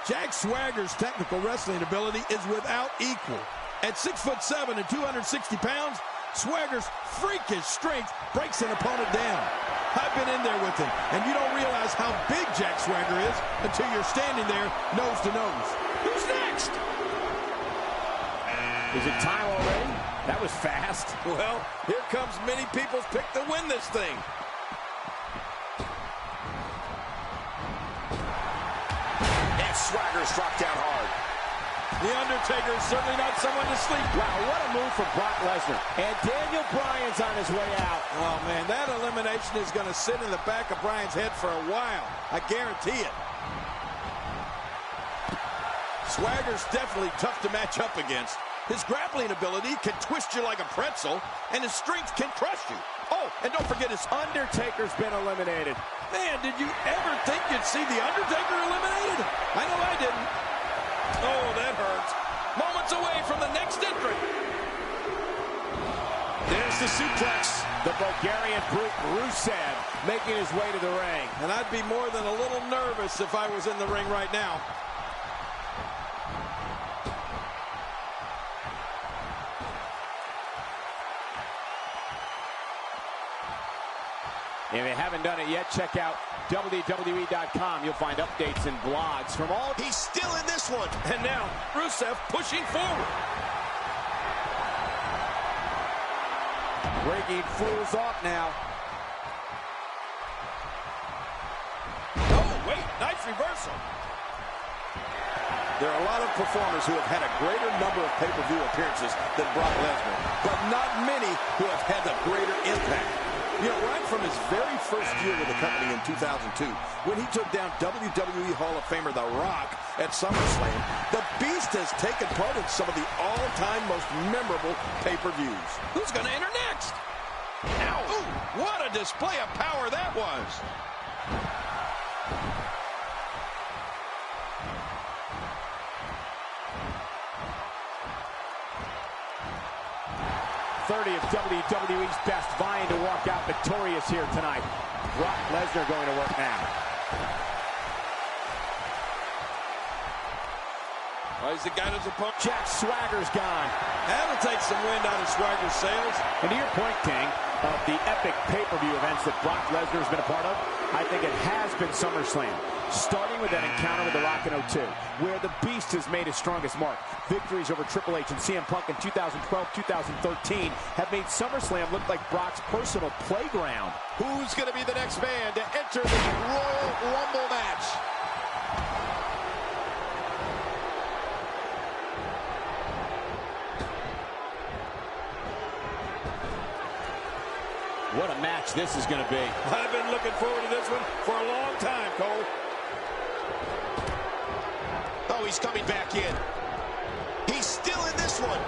S3: Jack Swagger's technical wrestling ability is without equal. At 6'7" and 260 pounds, Swagger's freakish strength breaks an opponent down. I've been in there with him, and you don't realize how big Jack Swagger is until you're standing there nose to nose.
S6: Who's next?
S2: Is it time already? That was fast.
S6: Well, here comes many people's pick to win this thing.
S1: And Swagger struck down hard.
S3: The Undertaker is certainly not someone to sleep.
S2: Wow, what a move from Brock Lesnar. And Daniel Bryan's on his way out.
S3: Oh, man, that elimination is going to sit in the back of Bryan's head for a while. I guarantee it. Swagger's definitely tough to match up against. His grappling ability can twist you like a pretzel, and his strength can crush you. Oh, and don't forget his
S2: Undertaker's been eliminated.
S3: Man, did you ever think you'd see The Undertaker eliminated? I know I didn't. Oh, that hurts. Moments away from the next entrant.
S1: There's the suplex.
S2: The Bulgarian brute Rusev making his way to the ring.
S3: And I'd be more than a little nervous if I was in the ring right now.
S2: If you haven't done it yet, check out WWE.com. You'll find updates and blogs from all.
S1: He's still in this one.
S6: And now, Rusev pushing forward.
S2: Breaking fools off now.
S6: Oh, wait, nice reversal. There are a lot of performers who have had a greater number of pay-per-view appearances than Brock Lesnar, but not many who have had a greater impact. You know, right from his very first year with the company in 2002, when he took down WWE Hall of Famer The Rock at SummerSlam, the Beast has taken part in some of the all-time most memorable pay-per-views.
S3: Who's going to enter next? Ow! Ooh, what a display of power that was!
S2: .30 of WWE's best, vying to walk out victorious here tonight. Brock Lesnar going to work now.
S3: Well, he's the guy that's opponent.
S2: Jack Swagger's gone.
S3: That'll take some wind out of Swagger's sails.
S2: And to your point, King, of the epic pay-per-view events that Brock Lesnar has been a part of, I think it has been SummerSlam. Starting with that encounter with The Rock in 02, where the Beast has made his strongest mark. Victories over Triple H and CM Punk in 2012, 2013 have made SummerSlam look like Brock's personal playground.
S1: Who's going to be the next man to enter the Royal Rumble match?
S2: What a match this is going to be.
S3: I've been looking forward to this one for a long time, Cole.
S1: Oh, he's coming back in. He's still in this one.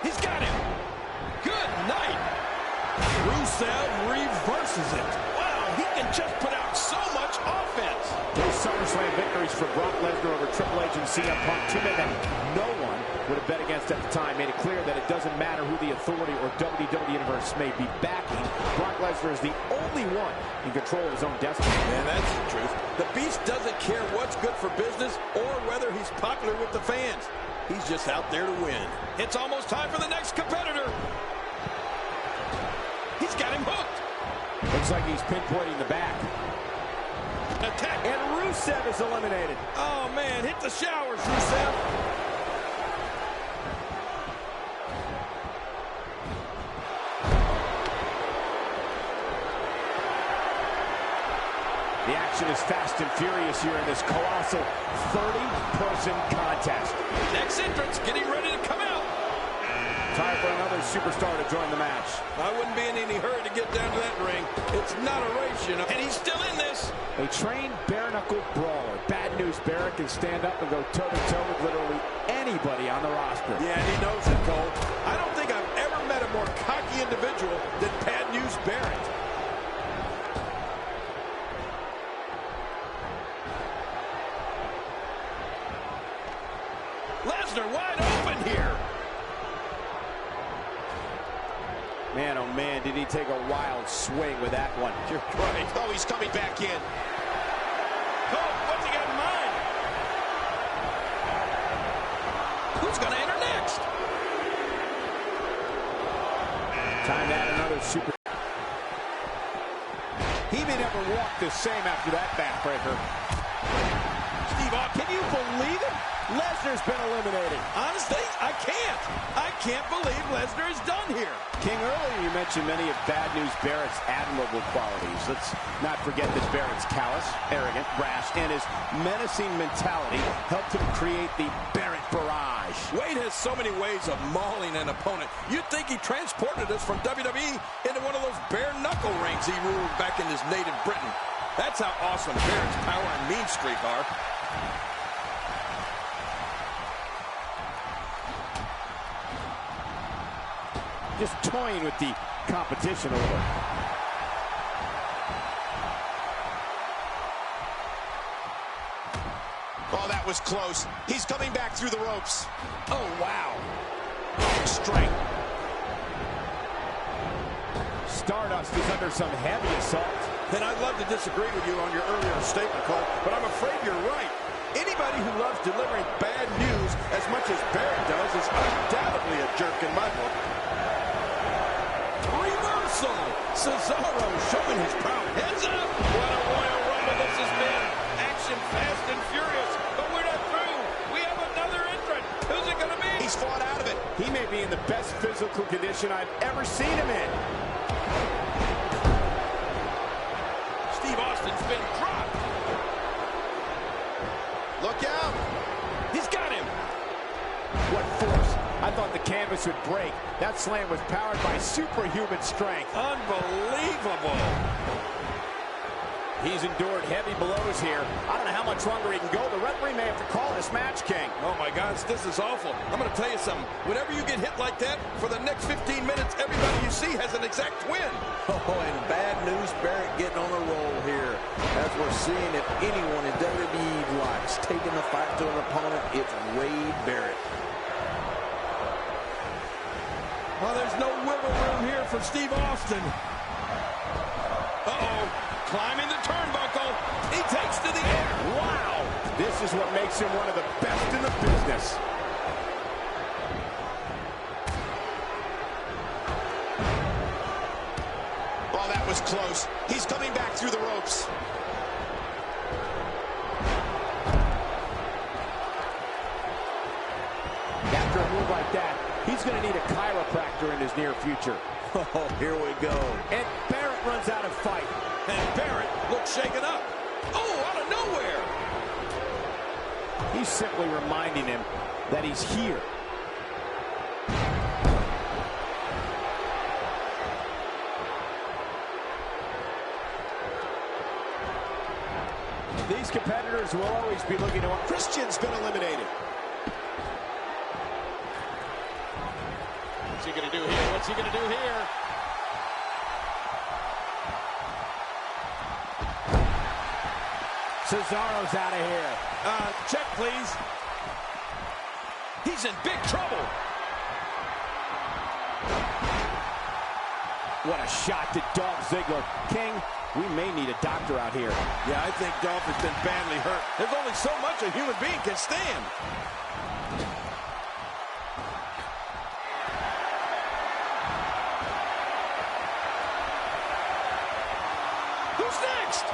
S3: He's got him. Good night. Rusev reverses it. Wow, he can just put out so much offense.
S2: Those SummerSlam victories for Brock Lesnar over Triple H and CM Punk, two men that no one would have bet against at the time, made it clear that it doesn't matter who the authority or WWE Universe may be backing. Brock Lesnar is the only one in control of his own destiny.
S6: And that's the truth. The Beast doesn't care what's good for business or whether he's popular with the fans. He's just out there to win.
S3: It's almost time for the next competitor. He's got him hooked.
S2: Looks like he's pinpointing the back.
S3: Attack.
S2: And Rusev is eliminated.
S3: Oh, man, hit the showers, Rusev.
S2: The action is fast and furious here in this colossal 30-person contest.
S3: Next entrance getting ready to come out.
S2: Time for another superstar to join the match.
S6: I wouldn't be in any hurry to get down to that ring. It's not a race, you know.
S3: And he's still in this.
S2: A trained bare-knuckle brawler. Bad News Barrett can stand up and go toe-to-toe with literally anybody on the roster.
S6: Yeah, and he knows it, Cole. I don't think I've ever met a more cocky individual than Bad News Barrett.
S3: Lesnar wide open here.
S2: Man, oh man, did he take a wild swing with that one.
S3: You're right.
S1: Oh, he's coming back in.
S3: Oh, what's he got in mind? Who's going to enter next?
S2: Time to add another super. He may never walk the same after that backbreaker. Can you believe it? Lesnar's been eliminated.
S3: Honestly, I can't. I can't believe Lesnar is done here.
S2: King, earlier you mentioned many of Bad News Barrett's admirable qualities. Let's not forget that Barrett's callous, arrogant, brash, and his menacing mentality helped him create the Barrett Barrage.
S6: Wade has so many ways of mauling an opponent. You'd think he transported us from WWE into one of those bare-knuckle rings he ruled back in his native Britain. That's how awesome Barrett's power and mean streak are.
S2: Just toying with the competition a little.
S1: Oh, that was close. He's coming back through the ropes.
S2: Oh, wow.
S1: Strength.
S2: Stardust is under some heavy assault.
S6: And I'd love to disagree with you on your earlier statement, Cole, but I'm afraid you're right. Anybody who loves delivering bad news as much as Barrett does is undoubtedly a jerk in my book.
S3: Reversal. Cesaro showing his power. Heads up!
S6: What a Royal Rumble this has been. Action fast and furious. But we're not through. We have another entrant. Who's it going to be?
S1: He's fought out of it.
S2: He may be in the best physical condition I've ever seen him in.
S6: Steve Austin's been dropped.
S1: Look out.
S6: He's got him.
S2: What force. I thought the canvas would break. That slam was powered by superhuman strength.
S6: Unbelievable.
S2: He's endured heavy blows here. I don't know how much longer he can go. The referee may have to call this match, King.
S6: Oh, my gosh, this is awful. I'm going to tell you something. Whenever you get hit like that, for the next 15 minutes, everybody you see has an exact twin.
S4: Oh, and bad news, Barrett getting on a roll here. As we're seeing, if anyone in WWE likes taking the fight to an opponent, it's Wade Barrett.
S3: Well, there's no wiggle room here for Steve Austin.
S6: Uh-oh. Climbing the turnbuckle. He takes to the air.
S2: Wow! This is what makes him one of the best in the business.
S1: Oh, that was close. He's coming back through the ropes.
S2: After a move like that, he's going to need a chiropractor in his near future.
S4: Oh, here we go.
S2: And Barrett runs out of fight.
S3: And Barrett looks shaken up. Oh, out of nowhere.
S2: He's simply reminding him that he's here. These competitors will always be looking to...
S1: Christian's been eliminated. What's he going to do here? What's he going to do here?
S2: Cesaro's out of here.
S3: Check, please.
S6: He's in big trouble.
S2: What a shot to Dolph Ziggler. King, we may need a doctor out here.
S3: Yeah, I think Dolph has been badly hurt. There's only so much a human being can stand.
S6: Who's next?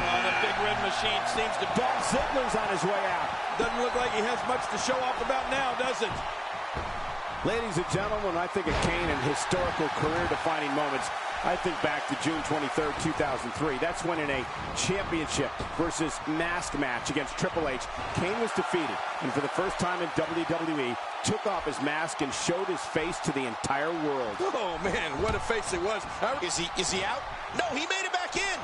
S6: Oh, the big red machine seems to...
S2: Dolph Ziggler's on his way out.
S3: Doesn't look like he has much to show off about now, does it?
S2: Ladies and gentlemen, when I think of Kane and historical career-defining moments, I think back to June 23rd, 2003. That's when in a championship versus mask match against Triple H, Kane was defeated, and for the first time in WWE, took off his mask and showed his face to the entire world.
S6: Oh, man, what a face it was.
S1: Is he out? No, he made it back in.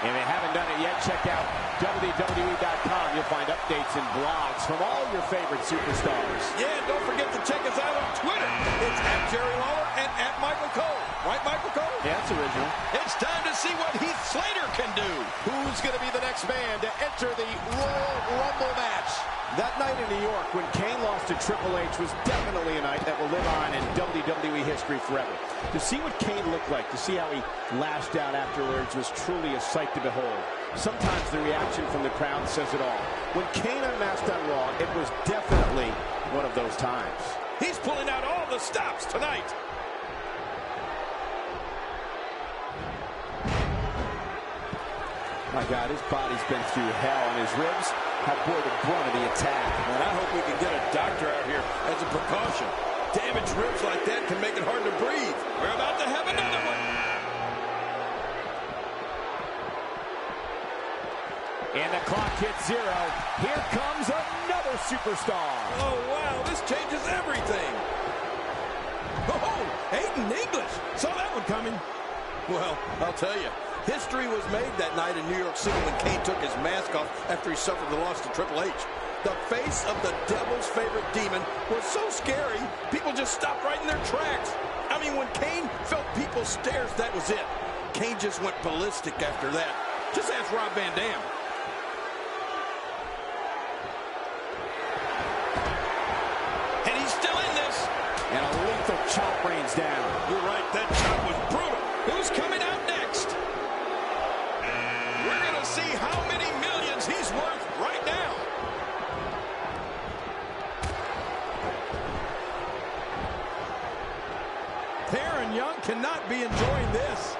S2: If you haven't done it yet, check out WWE.com. You'll find updates and blogs from all your favorite superstars.
S6: Yeah, and don't forget to check us out on Twitter. It's @JerryLawler and @Michael Cole. Right, Michael Cole?
S2: Yeah, that's original.
S6: It's time to see what Heath Slater can do.
S1: Who's going to be the next man to enter the Royal Rumble match?
S2: That night in New York when Kane lost to Triple H was definitely a night that will live on in WWE history forever. To see what Kane looked like, to see how he lashed out afterwards was truly a sight to behold. Sometimes the reaction from the crowd says it all. When Kane unmasked on Raw, it was definitely one of those times.
S6: He's pulling out all the stops tonight.
S2: My God, his body's been through hell, and his ribs have bore the brunt of the attack.
S6: And I hope we can get a doctor out here as a precaution. Damaged ribs like that can make it hard to breathe. We're about to have another one.
S2: And the clock hits 0. Here comes another superstar.
S6: Oh, wow, this changes everything.
S3: Oh, Aiden English. Saw that one coming.
S6: Well, I'll tell you, history was made that night in New York City when Kane took his mask off after he suffered the loss to Triple H. The face of the devil's favorite demon was so scary, people just stopped right in their tracks. I mean, when Kane felt people's stares, that was it. Kane just went ballistic after that. Just ask Rob Van Dam. And he's still in this.
S2: And a lethal chop rains down.
S6: You're right, that chop was brutal. Who's coming out next?
S3: see how many millions he's worth right now. Darren Young cannot be enjoying this.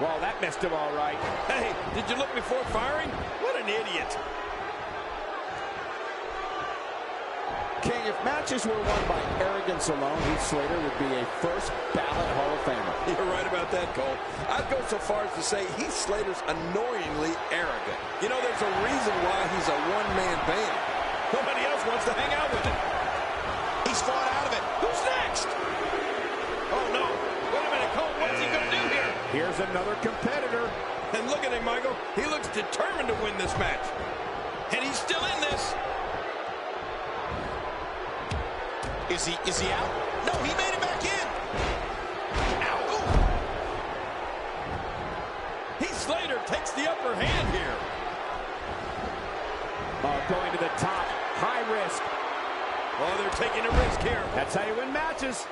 S2: Well, that missed him all right.
S3: Hey, did you look before firing? What an idiot.
S2: King, if matches were won by arrogance alone, Heath Slater would be a first ballot Hall of Famer.
S6: You're right about that, Cole. I'd go so far as to say Heath Slater's annoyingly arrogant. You know, there's a reason why he's a one-man band.
S3: Nobody else wants to hang out with him.
S1: He's fought out of it.
S3: Who's next? Oh, no. Wait a minute, Cole. What's he going to do here?
S2: Here's another competitor.
S3: And look at him, Michael. He looks determined to win this match. And he's still in this.
S1: Is he out? No, he made it back in. Ow. Ooh.
S3: Heath Slater takes the upper hand here.
S2: Going to the top. High risk.
S3: Oh, they're taking a risk here.
S2: That's how you win matches.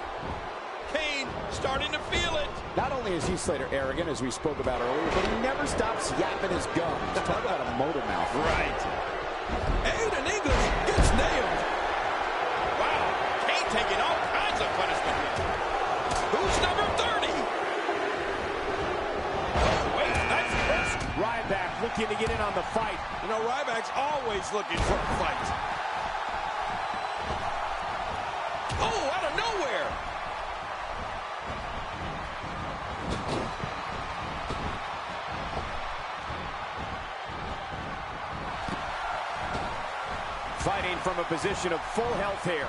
S3: Kane starting to feel it.
S2: Not only is Heath Slater arrogant, as we spoke about earlier, but he never stops yapping his gums. Talk about a motor mouth.
S3: Right. Aiden English gets nailed. Wow. Kane taking all kinds of punishment here. Who's number 30? Oh, wait. Nice risk.
S2: Ryback looking to get in on the fight.
S3: You know, Ryback's always looking for a fight. Oh, out of nowhere.
S2: Fighting from a position of full health here.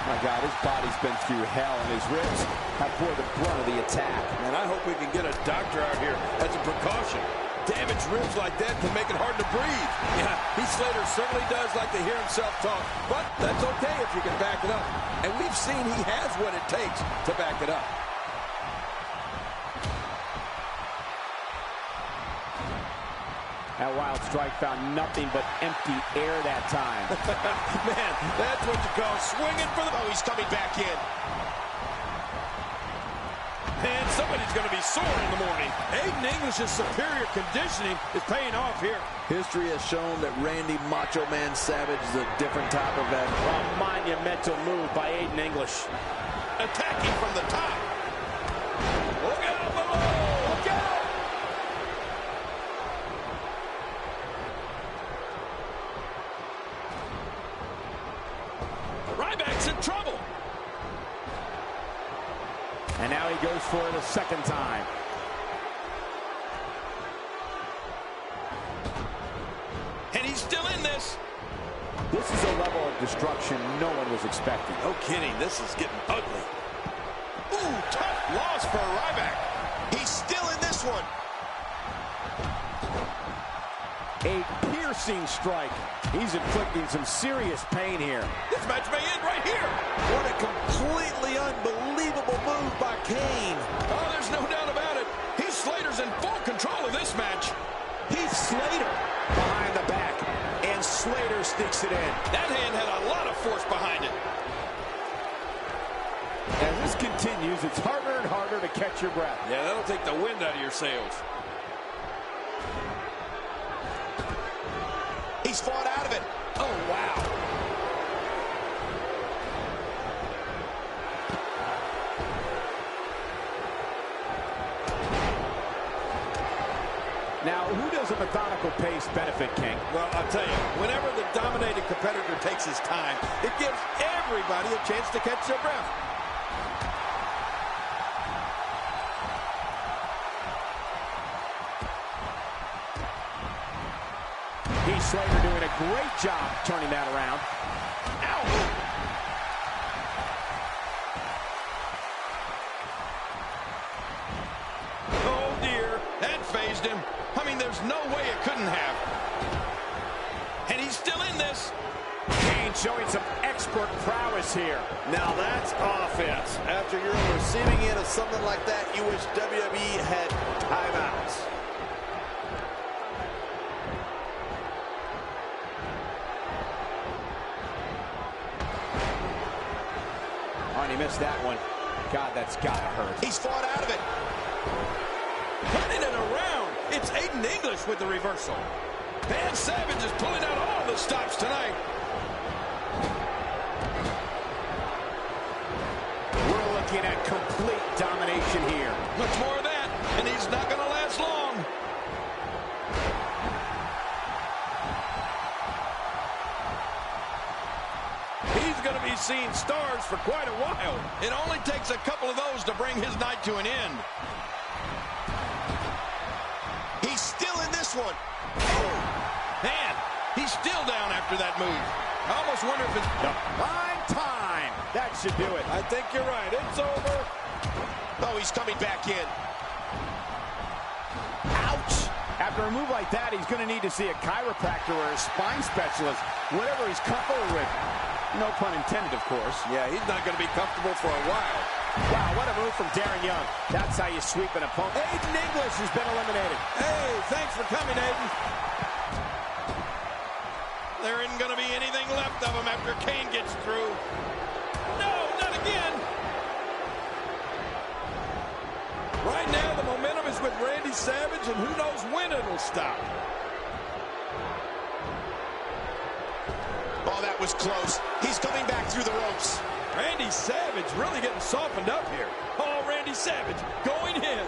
S2: My God, his body's been through hell, and his ribs have bore the brunt of the attack.
S3: And I hope we can get a doctor out here as a precaution. Damaged ribs like that can make it hard to breathe. Yeah, Heath Slater certainly does like to hear himself talk, but that's okay if you can back it up. And we've seen he has what it takes to back it up.
S2: That wild strike found nothing but empty air that time.
S3: Man, that's what you call swinging for the...
S1: Oh, he's coming back in.
S3: And somebody's going to be sore in the morning. Aiden English's superior conditioning is paying off here.
S4: History has shown that Randy Macho Man Savage is a different type of veteran.
S2: A monumental move by Aiden English.
S3: Attacking from the top. Look out below. Look out. Ryback's in trouble.
S2: And now he goes for it a second time.
S3: And he's still in this.
S2: This is a level of destruction no one was expecting.
S3: No kidding, this is getting ugly. Ooh, tough loss for Ryback.
S1: He's still in this one.
S2: A piercing strike. He's inflicting some serious pain here.
S3: This match may end right here.
S4: What a completely unbelievable move by Kane.
S3: Oh, there's no doubt about it. Heath Slater's in full control of this match.
S1: Heath Slater behind the back, and Slater sneaks it in.
S3: That hand had a lot of force behind it.
S2: As this continues, it's harder and harder to catch your breath.
S3: Yeah, that'll take the wind out of your sails.
S1: He's fought out of it.
S3: Oh, wow.
S2: Now, who does a methodical pace benefit, King?
S3: Well, I'll tell you, whenever the dominating competitor takes his time, it gives everybody a chance to catch their breath.
S2: Heath Slater doing a great job turning that around.
S3: Ow! Oh, dear. That phased him. I mean, there's no way it couldn't have. And he's still in this.
S2: Kane showing some expert prowess here.
S4: Now that's offense. After you're on the receiving end of something like that, you wish WWE had timeouts.
S2: Oh, and he missed that one. God, that's gotta hurt.
S1: He's fought out of it.
S3: Turning it around. It's Aiden English with the reversal. Dan Savage is pulling out all the stops tonight.
S2: We're looking at complete domination here.
S3: Much more of that, and he's not going to last long. He's going to be seeing stars for quite a while. It only takes a couple of those to bring his night to an end.
S1: He's still in this one.
S3: Oh, man, he's still down after that move. I almost wonder if it's...
S2: Prime time. That should do it.
S3: I think you're right. It's over.
S1: Oh, he's coming back in.
S2: Ouch! After a move like that, he's going to need to see a chiropractor or a spine specialist, whatever he's comfortable with. No pun intended, of course.
S3: Yeah, he's not going to be comfortable for a while.
S2: Wow, what a move from Darren Young. That's how you sweep an opponent. Aiden English has been eliminated.
S3: Hey, thanks for coming, Aiden. There isn't going to be anything left of him after Kane gets through. No, not again. Right now, the momentum is with Randy Savage, and who knows when it'll stop.
S1: Oh, that was close. He's coming back through the ropes.
S3: Randy Savage really getting softened up here. Oh, Randy Savage going in.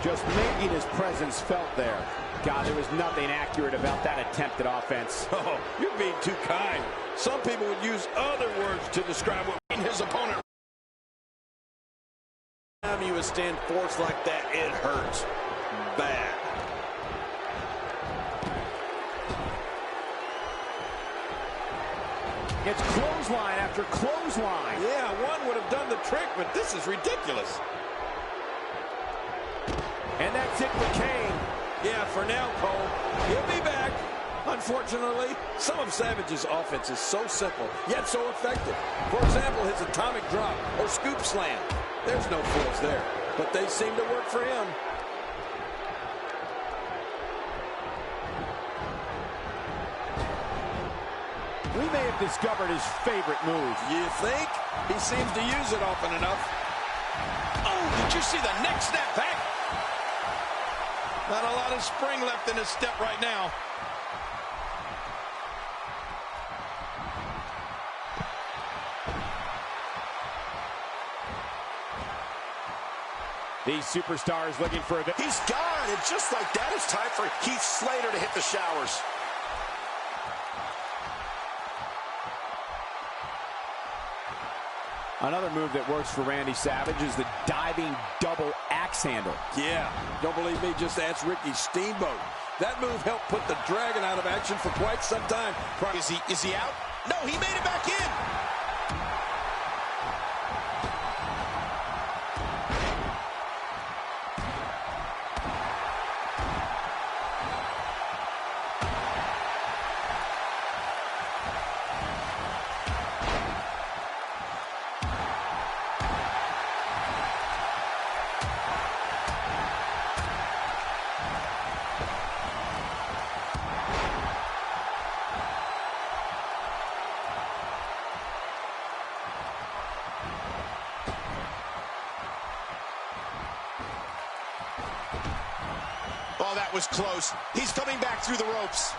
S2: Just making his presence felt there. God, there was nothing accurate about that attempted offense.
S3: Oh, you're being too kind. Some people would use other words to describe what his opponent.
S4: Every time you withstand force like that, it hurts bad.
S2: It's clothesline after clothesline.
S3: Yeah, one would have done the trick, but this is ridiculous.
S2: And that's it for Kane.
S3: Yeah, for now, Cole. He'll be back. Unfortunately, some of Savage's offense is so simple, yet so effective. For example, his atomic drop or scoop slam. There's no force there, but they seem to work for him.
S2: We may have discovered his favorite move.
S3: You think? He seems to use it often enough. Oh, did you see the neck snap back? Not a lot of spring left in his step right now.
S2: These superstars looking for a...
S1: He's gone, and just like that, it's time for Heath Slater to hit the showers.
S2: Another move that works for Randy Savage is the diving double axe handle.
S3: Yeah, don't believe me, just ask Ricky Steamboat. That move helped put the Dragon out of action for quite some time.
S1: Is he out? No, he made it back in. Oh, that was close. He's coming back through the ropes.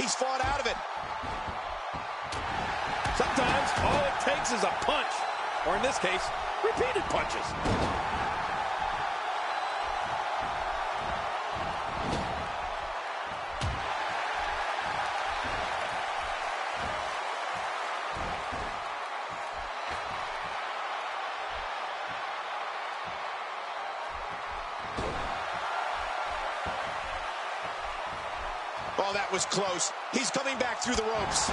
S1: He's fought out of it.
S6: Sometimes all it takes is a punch, or in this case, repeated punches.
S1: Oh, that was close. He's coming back through the ropes.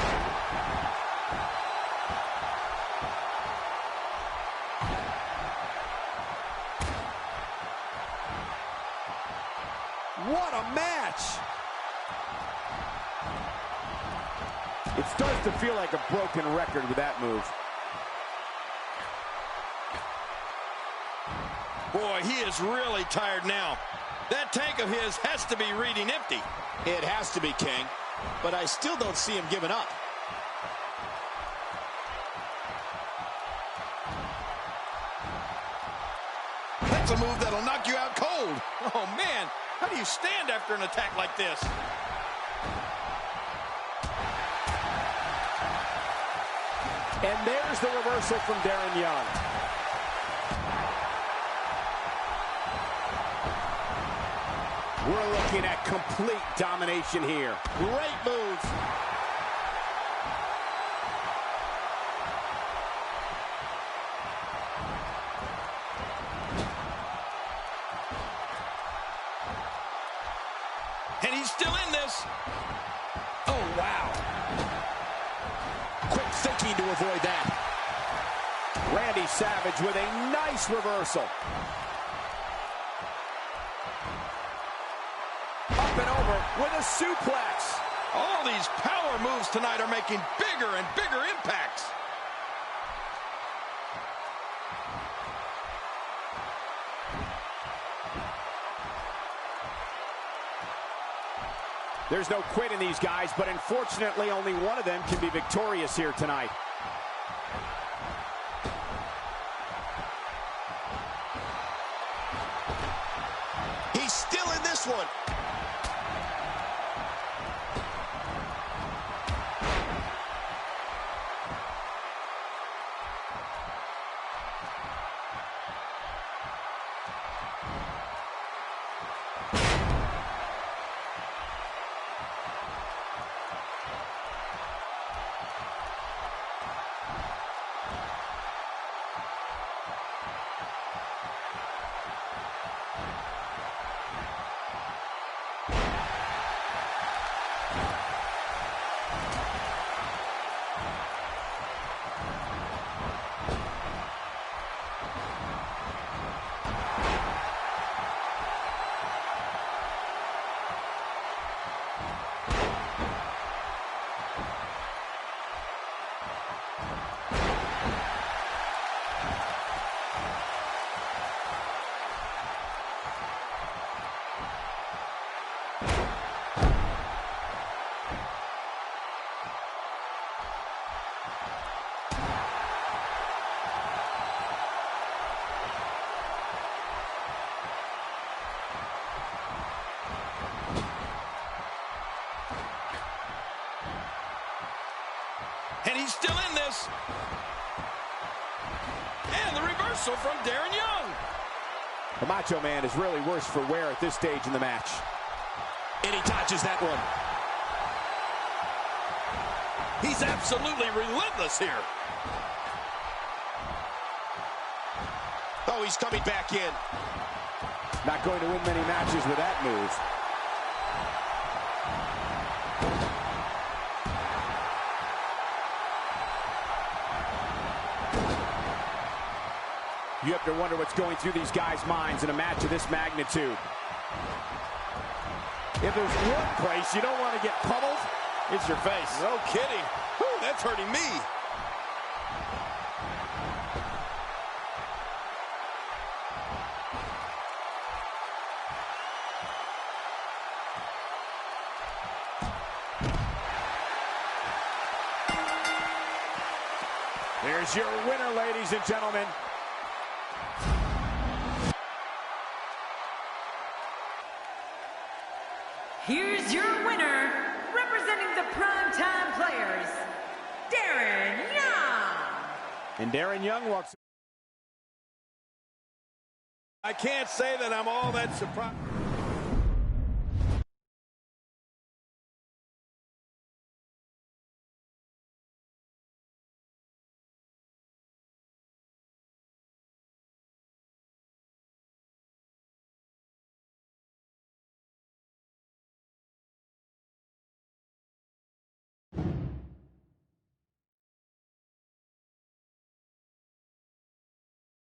S2: What a match! It starts to feel like a broken record with that move.
S6: Boy, he is really tired now. That tank of his has to be reading empty.
S1: It has to be, King, but I still don't see him giving up.
S6: That's a move that'll knock you out cold. Oh, man, how do you stand after an attack like this?
S2: And there's the reversal from Darren Young. We're looking at complete domination here.
S1: Great move.
S6: And he's still in this. Oh, wow.
S1: Quick thinking to avoid that.
S2: Randy Savage with a nice reversal. Up and over with a suplex.
S6: All these power moves tonight are making bigger and bigger impacts.
S2: There's no quit in these guys, but unfortunately only one of them can be victorious here tonight.
S1: He's still in this one.
S6: And he's still in this. And the reversal from Darren Young.
S2: The Macho Man is really worse for wear at this stage in the match.
S1: And he dodges that one.
S6: He's absolutely relentless here.
S1: Oh, he's coming back in.
S2: Not going to win many matches with that move. You have to wonder what's going through these guys' minds in a match of this magnitude. If there's one place you don't want to get pummeled, it's your face.
S6: No kidding. Whew, that's hurting me.
S2: Here's your winner, ladies and gentlemen.
S5: Here's your winner, representing the Primetime Players, Darren Young.
S2: And Darren Young walks.
S3: I can't say that I'm all that surprised.